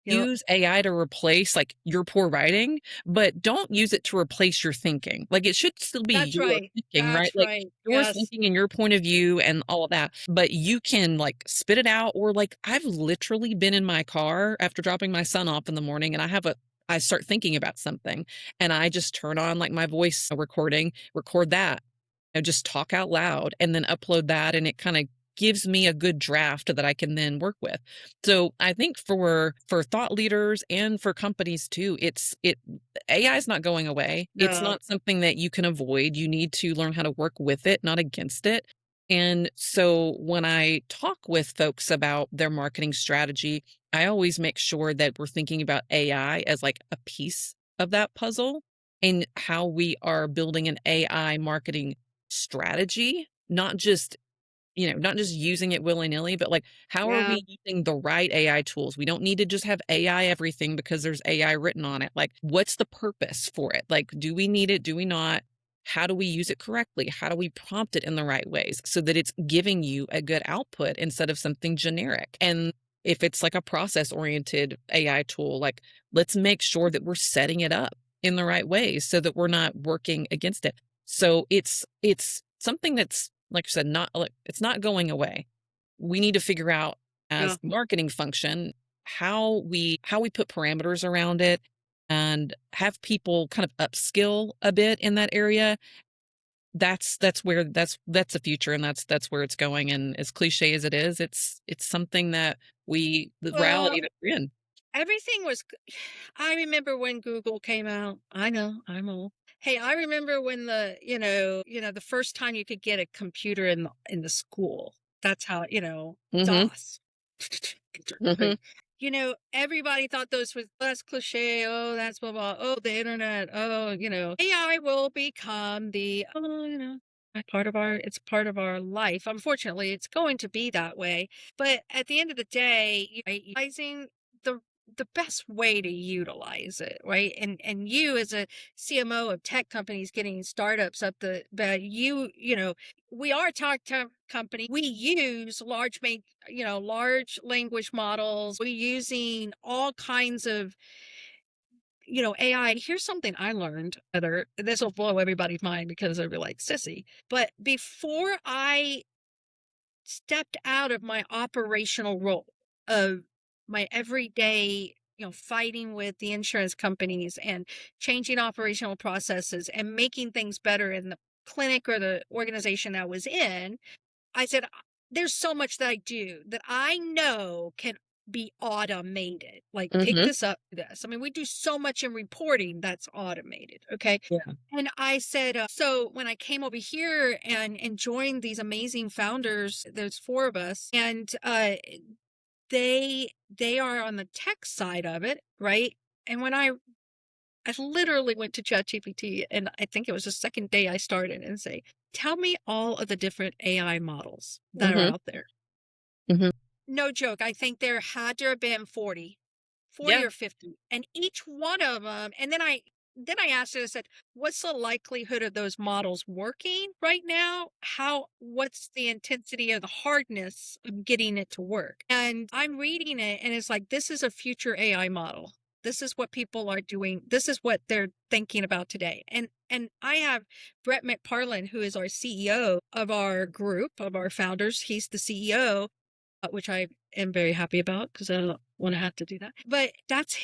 Yep. use AI to replace like your poor writing, but don't use it to replace your thinking. Like, it should still be That's your right. thinking, right? That's Like right. your Yes. thinking and your point of view and all of that. But you can like spit it out, or like I've literally been in my car after dropping my son off in the morning, and I start thinking about something, and I just turn on like my voice recording, record that, just talk out loud, and then upload that, and it kind of gives me a good draft that I can then work with. So I think for thought leaders and for companies too, AI is not going away. It's No. not something that you can avoid. You need to learn how to work with it, not against it. And so when I talk with folks about their marketing strategy, I always make sure that we're thinking about AI as like a piece of that puzzle, and how we are building an AI marketing strategy, not just not just using it willy-nilly, but like, how are Yeah. we using the right AI tools? We don't need to just have AI everything because there's AI written on it. Like, what's the purpose for it? Like, do we need it? Do we not? How do we use it correctly? How do we prompt it in the right ways so that it's giving you a good output instead of something generic? And if it's like a process oriented AI tool, like, let's make sure that we're setting it up in the right ways so that we're not working against it. So it's something that's, like I said, not like, it's not going away. We need to figure out Yeah. as the marketing function how we put parameters around it and have people kind of upskill a bit in that area. That's where that's the future, and that's where it's going. And as cliche as it is, it's something that the Well, reality that we're in. everything was I remember when Google came out. I know, I'm old. Hey, I remember when the first time you could get a computer in the school. That's how, Mhm. DOS. Mhm. Everybody thought those was that's cliche. Oh, that's blah blah. Oh, the internet. Oh, AI will become the it's part of our life. Unfortunately, it's going to be that way. But at the end of the day, utilizing the the best way to utilize it, right? And you as a CMO of tech companies getting startups up but we are a tech company. We use large language models. We're using all kinds of AI. Here's something I learned, Heather. This will blow everybody's mind because they'll be like, Sissy. But before I stepped out of my operational role of my everyday, fighting with the insurance companies and changing operational processes and making things better in the clinic or the organization I was in, I said, there's so much that I do that I know can be automated. Like, pick Mhm. this up, this. I mean, we do so much in reporting that's automated. Okay. Yeah. And I said, so when I came over here and joined these amazing founders, there's four of us, and they are on the tech side of it, right? And when I literally went to ChatGPT, and I think it was the second day I started, and say, tell me all of the different AI models that are Mhm. out there. Mhm. No joke. I think there had to have been 40 Yeah. or 50. And each one of them, and then I asked it, I said, what's the likelihood of those models working right now? What's the intensity of the hardness of getting it to work? And I'm reading it, and it's like, this is a future AI model. This is what people are doing. This is what they're thinking about today. And I have Brett McParlin, who is our CEO of our group, of our founders. He's the CEO, which I am very happy about because I don't want to have to do that. But that's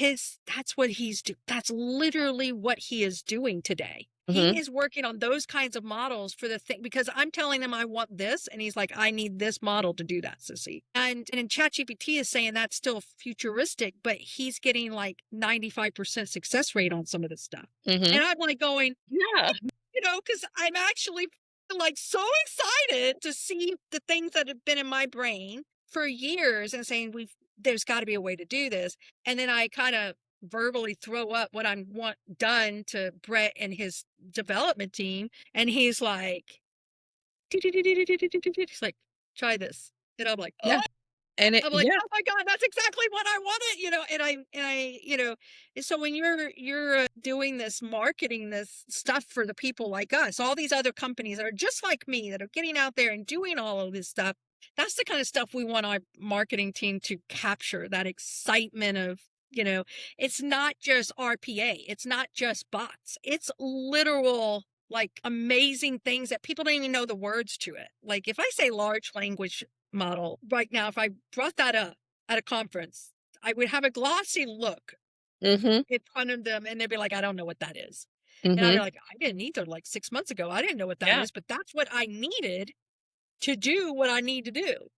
what he's doing. That's literally what he is doing today. He Mhm. is working on those kinds of models for the thing because I'm telling him I want this, and he's like, I need this model to do that, Sissy. And in ChatGPT is saying that's still futuristic, but he's getting like 95% success rate on some of this stuff. Mhm. And I'm like going, Yeah. because I'm actually like so excited to see the things that have been in my brain for years and saying there's got to be a way to do this. And then I kind of verbally throw up what I want done to Brett and his development team. And he's like, he's like, try this. And I'm like, oh, Yeah. And it I'm like, yeah. oh my God, that's exactly what I wanted, and so when you're doing this marketing, this stuff for the people like us, all these other companies that are just like me that are getting out there and doing all of this stuff, that's the kind of stuff we want our marketing team to capture, that excitement of, it's not just RPA, it's not just bots, it's literal like amazing things that people don't even know the words to it. Like if I say large language model right now, if I brought that up at a conference, I would have a glossy look Mhm. in front of them, and they'd be like, I don't know what that is. And I'd be Mhm. like, I didn't either, like 6 months ago. I didn't know what that Yeah. is, but that's what I needed to do what I need to do.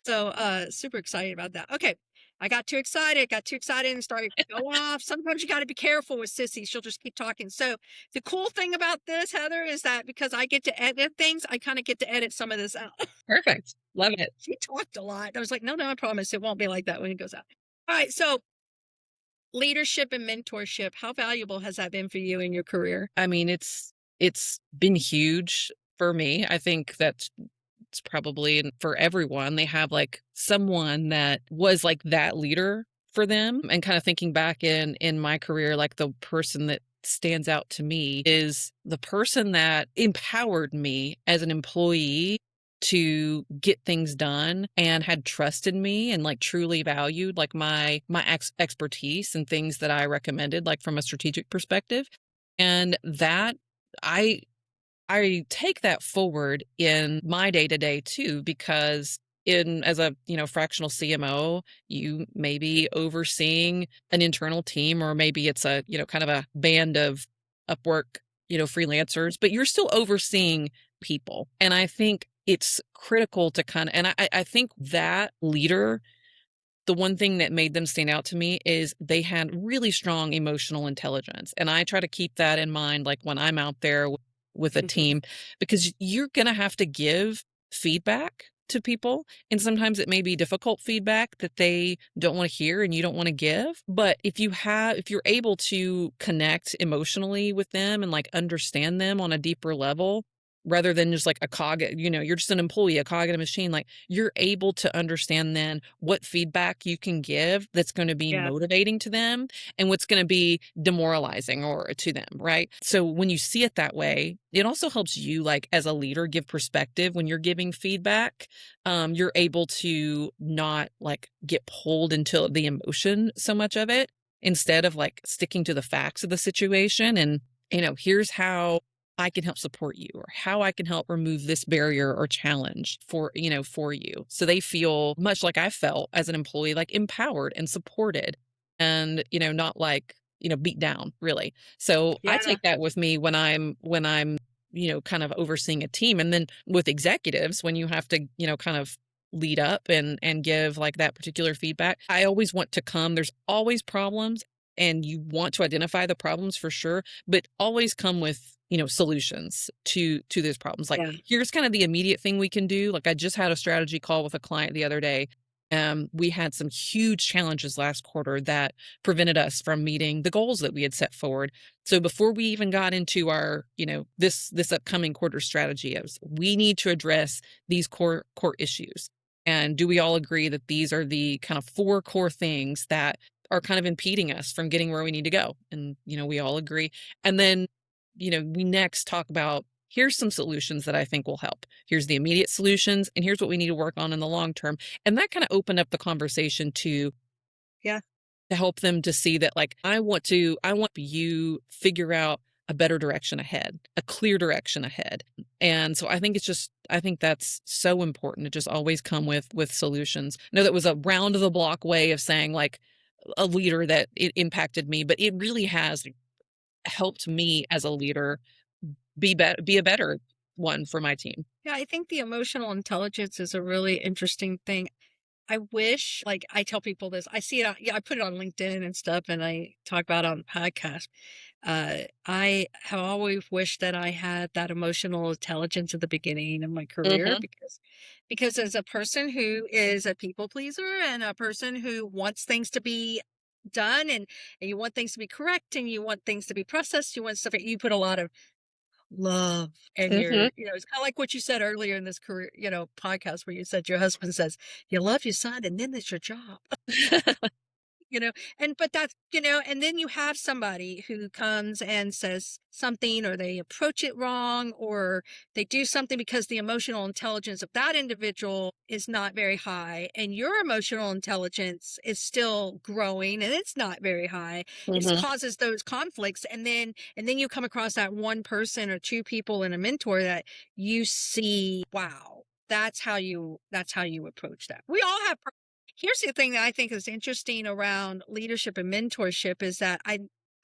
So super excited about that. Okay. I got too excited and started going off. Sometimes you got to be careful with Sissy. She'll just keep talking. So the cool thing about this, Heather, is that because I get to edit things, I kind of get to edit some of this out. Perfect. Love it. She talked a lot. I was like, no, I promise it won't be like that when it goes out. All right. So leadership and mentorship, how valuable has that been for you in your career? I mean, it's been huge for me. I think that it's probably for everyone, they have like someone that was like that leader for them. And kind of thinking back in my career, like the person that stands out to me is the person that empowered me as an employee to get things done and had trust in me and like truly valued like my expertise and things that I recommended like from a strategic perspective. And that I I take that forward in my day to day too, because in as a fractional CMO, you may be overseeing an internal team, or maybe it's a kind of a band of Upwork freelancers, but you're still overseeing people. And I think it's critical to kind of, and I think that leader, the one thing that made them stand out to me is they had really strong emotional intelligence. And I try to keep that in mind, like when I'm out there with a team, because you're going to have to give feedback to people. And sometimes it may be difficult feedback that they don't want to hear and you don't want to give. But if you're able to connect emotionally with them and like understand them on a deeper level, rather than just like a cog, you're just an employee, a cog in a machine, like you're able to understand then what feedback you can give that's going to be Yeah. motivating to them and what's going to be demoralizing or to them, right? So when you see it that way, it also helps you like as a leader give perspective when you're giving feedback. You're able to not like get pulled into the emotion so much of it, instead of like sticking to the facts of the situation and here's how I can help support you, or how I can help remove this barrier or challenge for you. So they feel much like I felt as an employee, like empowered and supported and, not like, beat down really. So I Yeah. take that with me when I'm kind of overseeing a team. And then with executives, when you have to, kind of lead up and give like that particular feedback, I always want to come, there's always problems and you want to identify the problems for sure, but always come with solutions to those problems. Like Yeah. here's kind of the immediate thing we can do. Like I just had a strategy call with a client the other day. We had some huge challenges last quarter that prevented us from meeting the goals that we had set forward. So before we even got into our this upcoming quarter strategy, we need to address these core issues. And do we all agree that these are the kind of 4 core things that are kind of impeding us from getting where we need to go? And we all agree. And then we next talk about here's some solutions that I think will help. Here's the immediate solutions, and here's what we need to work on in the long term. And that kind of opened up the conversation Yeah. to help them to see that like I want you figure out a better direction ahead, a clear direction ahead. And so I think that's so important to just always come with solutions. No, that was a round of the block way of saying like a leader that it impacted me, but it really has helped me as a leader be a better one for my team. Yeah, I think the emotional intelligence is a really interesting thing. I wish, like, I tell people this. I see it on, yeah, I put it on LinkedIn and stuff, and I talk about it on the podcast. I have always wished that I had that emotional intelligence at the beginning of my career, Mhm. because as a person who is a people pleaser and a person who wants things to be done, and you want things to be correct, and you want things to be processed, you want stuff, you put a lot of love and Mhm. it's kind of like what you said earlier in this career, podcast, where you said your husband says you love your son and then it's your job. you know but that's and then you have somebody who comes and says something, or they approach it wrong, or they do something because the emotional intelligence of that individual is not very high, and your emotional intelligence is still growing and it's not very high. It Mhm. causes those conflicts, and then you come across that one person or two people in a mentor that you see, wow, that's how you approach that. We all have. Here's the thing that I think is interesting around leadership and mentorship is that I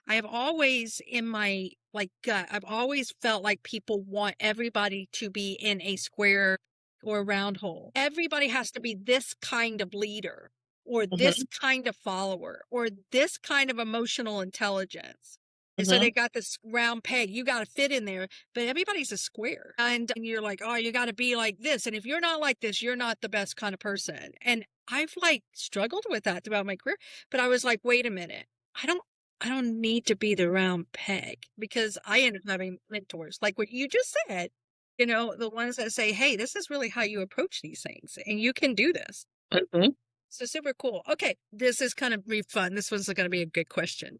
have always in my like gut, I've always felt like people want everybody to be in a square or a round hole. Everybody has to be this kind of leader, or this Mhm. kind of follower, or this kind of emotional intelligence. And so Mhm. they got this round peg. You got to fit in there, but everybody's a square. And you're like, oh, you got to be like this. And if you're not like this, you're not the best kind of person. And I've like struggled with that throughout my career, but I was like, wait a minute. I don't I don't need to be the round peg, because I ended up having mentors like what you just said. the ones that say, hey, this is really how you approach these things, and you can do this. Mhm. So super cool. Okay, this is kind of be fun. This one's going to be a good question.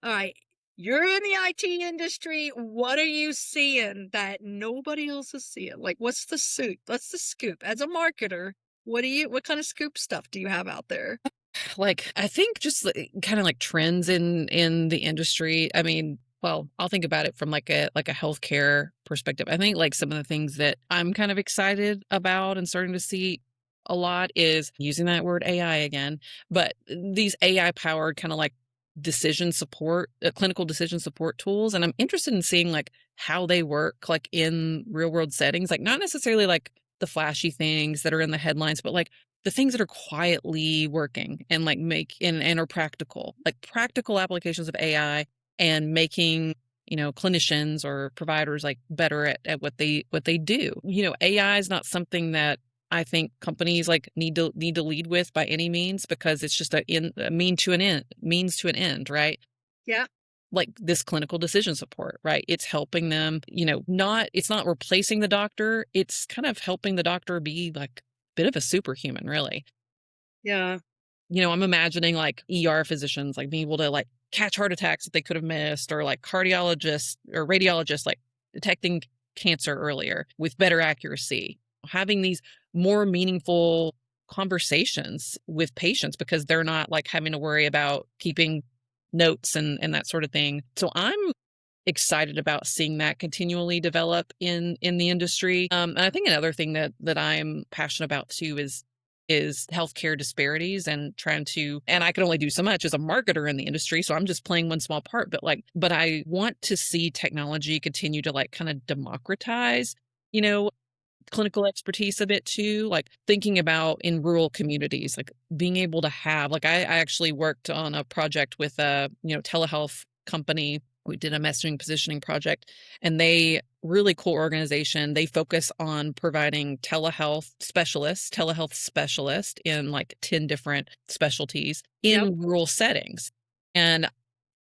All right. You're in the IT industry. What are you seeing that nobody else is seeing? Like, what's the scoop? What's the scoop? As a marketer, what kind of scoop stuff do you have out there? Like, I think just kind of like trends in the industry. I mean, well, I'll think about it from like a healthcare perspective. I think like some of the things that I'm kind of excited about and starting to see a lot is using that word AI again, but these AI powered kind of like decision support, clinical decision support tools. And I'm interested in seeing like how they work like in real world settings, like not necessarily like the flashy things that are in the headlines, but like the things that are quietly working and like make and are practical, like practical applications of AI and making, clinicians or providers like better at what they do. AI is not something that I think companies like need to lead with by any means, because it's just a means to an end, right? Yeah. Like this clinical decision support, right? It's helping them, it's not replacing the doctor. It's kind of helping the doctor be like a bit of a superhuman, really. Yeah. I'm imagining like ER physicians like being able to like catch heart attacks that they could have missed, or like cardiologists or radiologists like detecting cancer earlier with better accuracy, having these more meaningful conversations with patients because they're not like having to worry about keeping notes and that sort of thing. So I'm excited about seeing that continually develop in the industry. And I think another thing that I'm passionate about too is healthcare disparities, and trying to, and I can only do so much as a marketer in the industry, so I'm just playing one small part, but I want to see technology continue to like kind of democratize, you know, clinical expertise a bit too, like thinking about in rural communities, like being able to have, like I actually worked on a project with a, telehealth company. We did a messaging positioning project, and they really cool organization. They focus on providing telehealth specialist in like 10 different specialties Yep. in rural settings. And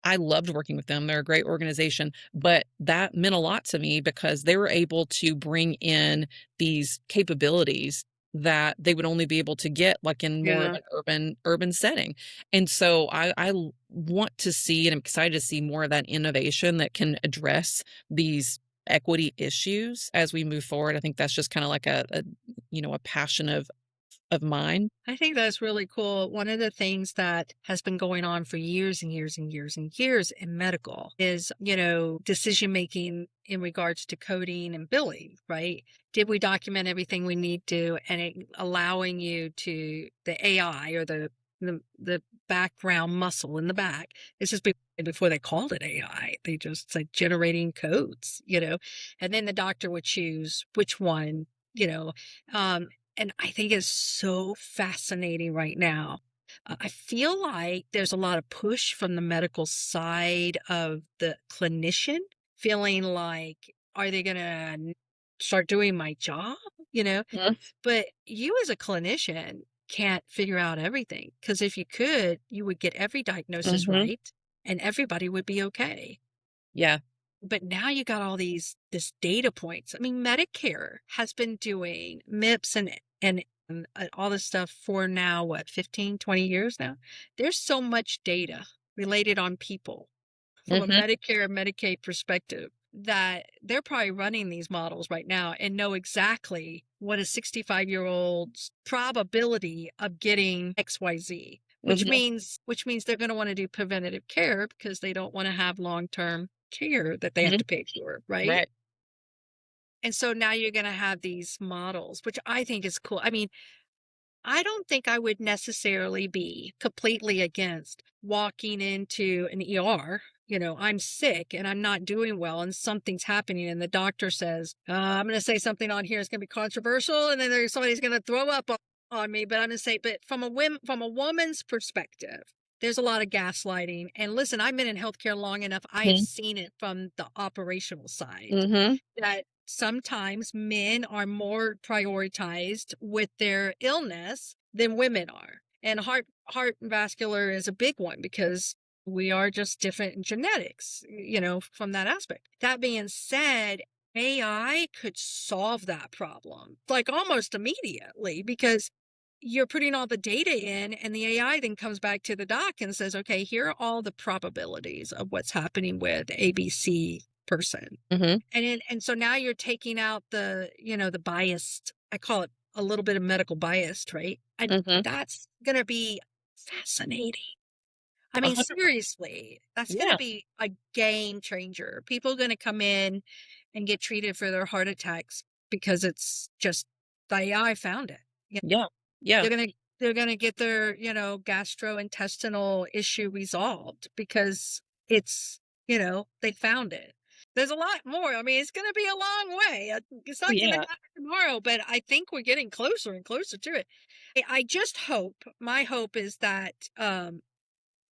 I loved working with them. They're a great organization, but that meant a lot to me because they were able to bring in these capabilities that they would only be able to get like in more of Yeah. an urban setting. And so want to see, and I'm excited to see more of that innovation that can address these equity issues as we move forward. I think that's just kind of like a passion of mine. I think that's really cool. One of the things that has been going on for years and years and years and years in medical is, decision making in regards to coding and billing, right? Did we document everything we need to, and it allowing you to the AI or the background muscle in the back. This is before they called it AI. They just said generating codes, and then the doctor would choose which one, you know, um, and I think it's so fascinating right now. I feel like there's a lot of push from the medical side of the clinician, feeling like, are they going to start doing my job? You know, Mhm. but you as a clinician can't figure out everything, because if you could, you would get every diagnosis Mhm. right and everybody would be okay. Yeah. But now you got all this data points. I mean, Medicare has been doing MIPS and all this stuff for now, what, 15, 20 years now? There's so much data related on people from a Mhm. Medicare and Medicaid perspective that they're probably running these models right now and know exactly what a 65-year-old's probability of getting XYZ, Mhm. which means they're going to want to do preventative care because they don't want to have long-term care that they have Mhm. to pay for, right? Right. And so now you're going to have these models, which I think is cool. I mean, I don't think I would necessarily be completely against walking into an ER. I'm sick and I'm not doing well and something's happening, and the doctor says, I'm going to say something on here is going to be controversial, and then somebody's going to throw up on me, but I'm going to say, but from a woman's perspective, there's a lot of gaslighting. And listen, I've been in healthcare long enough. I've Mhm. seen it from the operational side Mhm. that sometimes men are more prioritized with their illness than women are. And heart and vascular is a big one because we are just different in genetics, from that aspect. That being said, AI could solve that problem like almost immediately because you're putting all the data in and the AI then comes back to the doc and says, okay, here are all the probabilities of what's happening with ABC person. Mm-hmm. And so now you're taking out the, the biased, I call it a little bit of medical bias, right? And Mm-hmm. that's going to be fascinating. I mean, 100. seriously, that's going to Yeah. be a game changer. People are going to come in and get treated for their heart attacks because it's just the AI found it. Yeah. Yeah. They're gonna get their, gastrointestinal issue resolved because it's, they found it. There's a lot more. I mean, it's gonna be a long way. It's Oh, not gonna yeah. happen tomorrow, but I think we're getting closer and closer to it. I just hope, my hope is that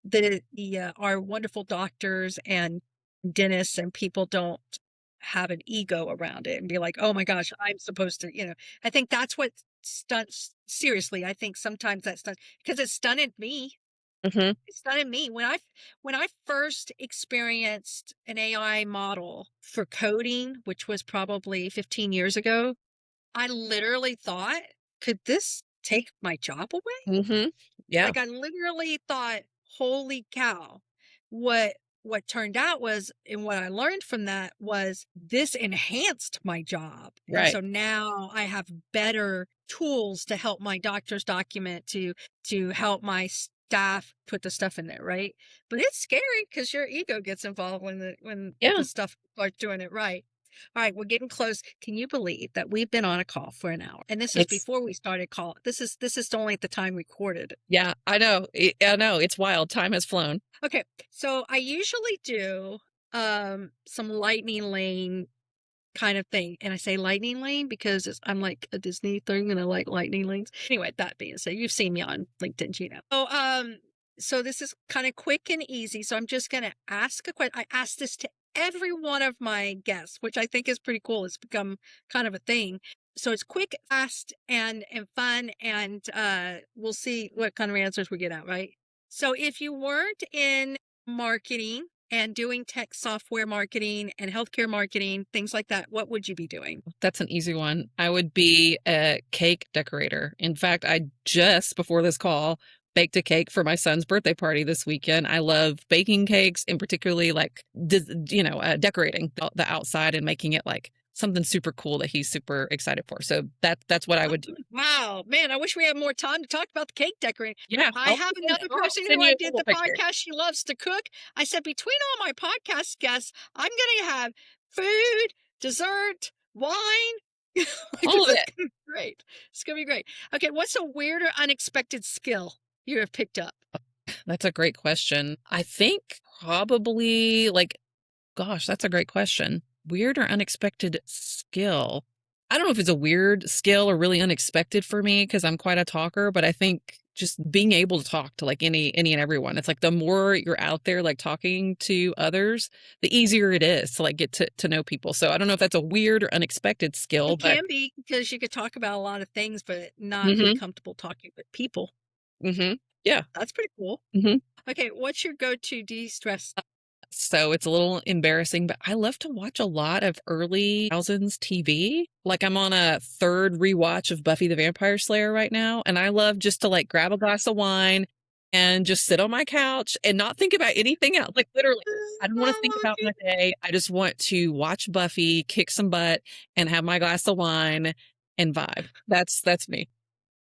the our wonderful doctors and dentists and people don't have an ego around it and be like, oh my gosh, I'm supposed to, I think that's what stunts. Seriously, I think sometimes that stunts because it stunted me. Mm-hmm. It stunted me when I first experienced an AI model for coding, which was probably 15 years ago. I literally thought, could this take my job away? Mm-hmm. Yeah. Like I literally thought, holy cow. What what turned out was, and what I learned from that was this enhanced my job. And Right. so now I have better tools to help my doctor's document to help my staff put the stuff in there, right? But it's scary because your ego gets involved when the Yeah. stuff starts doing it right. All right, we're getting close. Can you believe that we've been on a call for an hour? And this is It's before we started call. This is only at the time recorded. Yeah, I know. I know. It's wild. Time has flown. Okay, so I usually do some lightning lane kind of thing. And I say lightning lane because I'm like a Disney thing and I like lightning lanes. Anyway, that being said, you've seen me on LinkedIn, Gina. So this is kind of quick and easy. So I'm just gonna ask a question. I ask this to every one of my guests, which I think is pretty cool. It's become kind of a thing. So it's quick, fast, and fun, and we'll see what kind of answers we get out, right? So if you weren't in marketing and doing tech software marketing and healthcare marketing, things like that, what would you be doing? That's an easy one. I would be a cake decorator. In fact, I just before this call baked a cake for my son's birthday party this weekend. I love baking cakes and particularly like, decorating the outside and making it like something super cool that he's super excited for. So that's what I would do. Wow, man, I wish we had more time to talk about the cake decorating. Yeah. I have another person send who you I a did little the picture. podcast. She loves to cook. I said, between all my podcast guests, I'm going to have food, dessert, wine. All This of is it. gonna be great. It's going to be great. Okay, what's a weird or unexpected skill you have picked up? That's a great question. I think probably like, gosh, that's a great question. Weird or unexpected skill? I don't know if it's a weird skill or really unexpected for me because I'm quite a talker, but I think just being able to talk to like any and everyone. It's like the more you're out there like talking to others, the easier it is to like get to know people. So I don't know if that's a weird or unexpected skill, It but can be because you could talk about a lot of things, but not be hmm comfortable talking with people. yeah. That's pretty cool. hmm Okay, what's your go-to de-stress? So it's a little embarrassing, but I love to watch a lot of early thousands TV. Like I'm on a third rewatch of Buffy the Vampire Slayer right now, and I love just to like grab a glass of wine and just sit on my couch and not think about anything else. Like literally, I don't want to think about my day. I just want to watch Buffy, kick some butt, and have my glass of wine and vibe. That's me.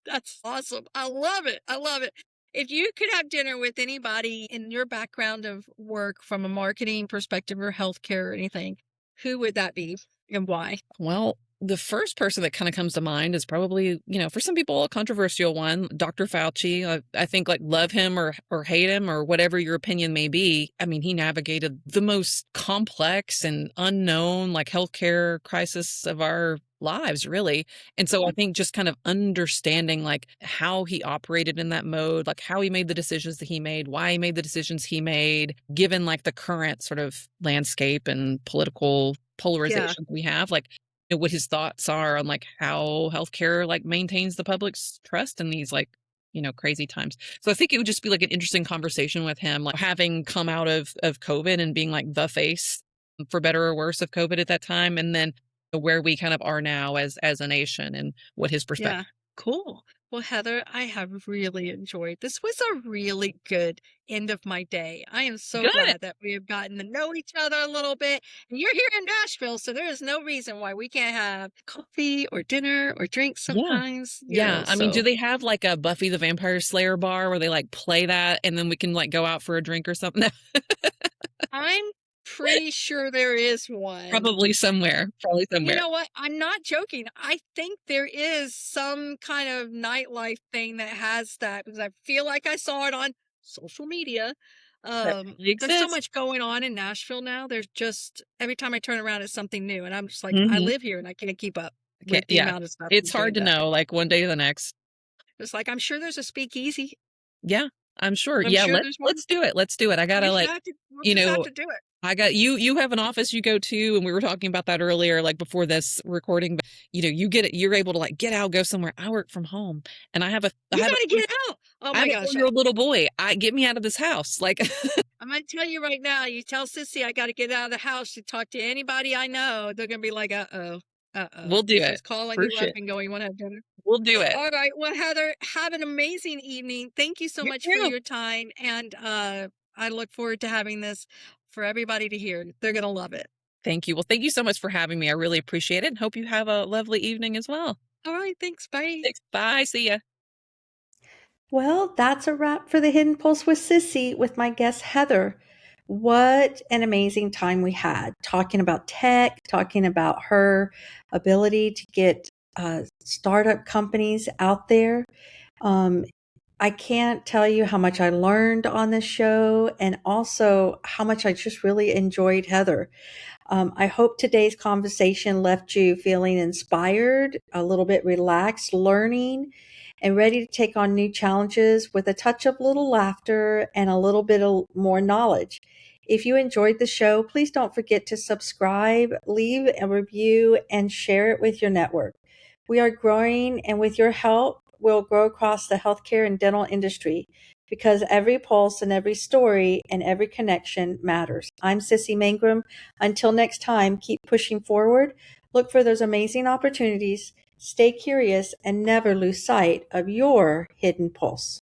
That's awesome. I love it. I love it. If you could have dinner with anybody in your background of work from a marketing perspective or healthcare or anything, who would that be and why? Well, the first person that kind of comes to mind is probably, for some people, a controversial one, Dr. Fauci. I think like love him or hate him or whatever your opinion may be. I mean, he navigated the most complex and unknown like healthcare crisis of our lives, really. And so I think just kind of understanding like how he operated in that mode, like how he made the decisions that he made, why he made the decisions he made, given like the current sort of landscape and political polarization we have, like what his thoughts are on like how healthcare like maintains the public's trust in these like crazy times. So I think it would just be like an interesting conversation with him, like having come out of COVID and being like the face for better or worse, of COVID at that time, and then where we kind of are now as a nation and what his perspective. Yeah. Cool. Well, Heather, I have really enjoyed this. Was a really good end of my day. I am so Good. glad that we have gotten to know each other a little bit. And you're here in Nashville, so there is no reason why we can't have coffee or dinner or drinks Yeah. sometimes, Yeah. I mean, do so they have like a Buffy the Vampire Slayer bar where they like play that and then we can like go out for a drink or something? I'm pretty sure there is one. Probably somewhere. Probably You somewhere. know what? I'm not joking. I think there is some kind of nightlife thing that has that because I feel like I saw it on social media. That probably There's so exists. much going on in Nashville now. There's just every time I turn around, it's something new, and I'm just like, I Hmm. live here and I can't keep up Okay. with the Yeah. amount of stuff It's that's hard being to done. know, like one day to the next. It's like I'm sure there's a speakeasy. Yeah, I'm sure. I'm Yeah, sure there's one. let's do it. Let's do it. I We gotta just like, have to. We'll you just have know, to do it. I got you have an office you go to, and we were talking about that earlier, like before this recording, but you get it, you're able to like get out, go somewhere. I work from home and I You have got to a get out. Oh I have my a gosh! 4-year-old little boy. Get me out of this house. Like I'm gonna tell you right now, you tell Cissy I gotta get out of the house to talk to anybody I know, they're gonna be like, uh-oh, uh-oh. we'll do She's it. calling For you up sure. and going, you wanna have dinner? We'll do it. All right. Well, Heather, have an amazing evening. Thank you so You much for too. your time. And I look forward to having this for everybody to hear. They're gonna love it. Thank you. Well, thank you so much for having me. I really appreciate it and hope you have a lovely evening as well. All right, thanks. Bye. Thanks. Bye. See ya. Well, that's a wrap for the Hidden Pulse with Sissy with my guest Heather. What an amazing time we had talking about tech, talking about her ability to get startup companies out there. Um, I can't tell you how much I learned on this show and also how much I just really enjoyed Heather. I hope today's conversation left you feeling inspired, a little bit relaxed, learning, and ready to take on new challenges with a touch of little laughter and a little bit of more knowledge. If you enjoyed the show, please don't forget to subscribe, leave a review, and share it with your network. We are growing, and with your help, we'll grow across the healthcare and dental industry because every pulse and every story and every connection matters. I'm Cissy Mangrum. Until next time, keep pushing forward, look for those amazing opportunities, stay curious, and never lose sight of your hidden pulse.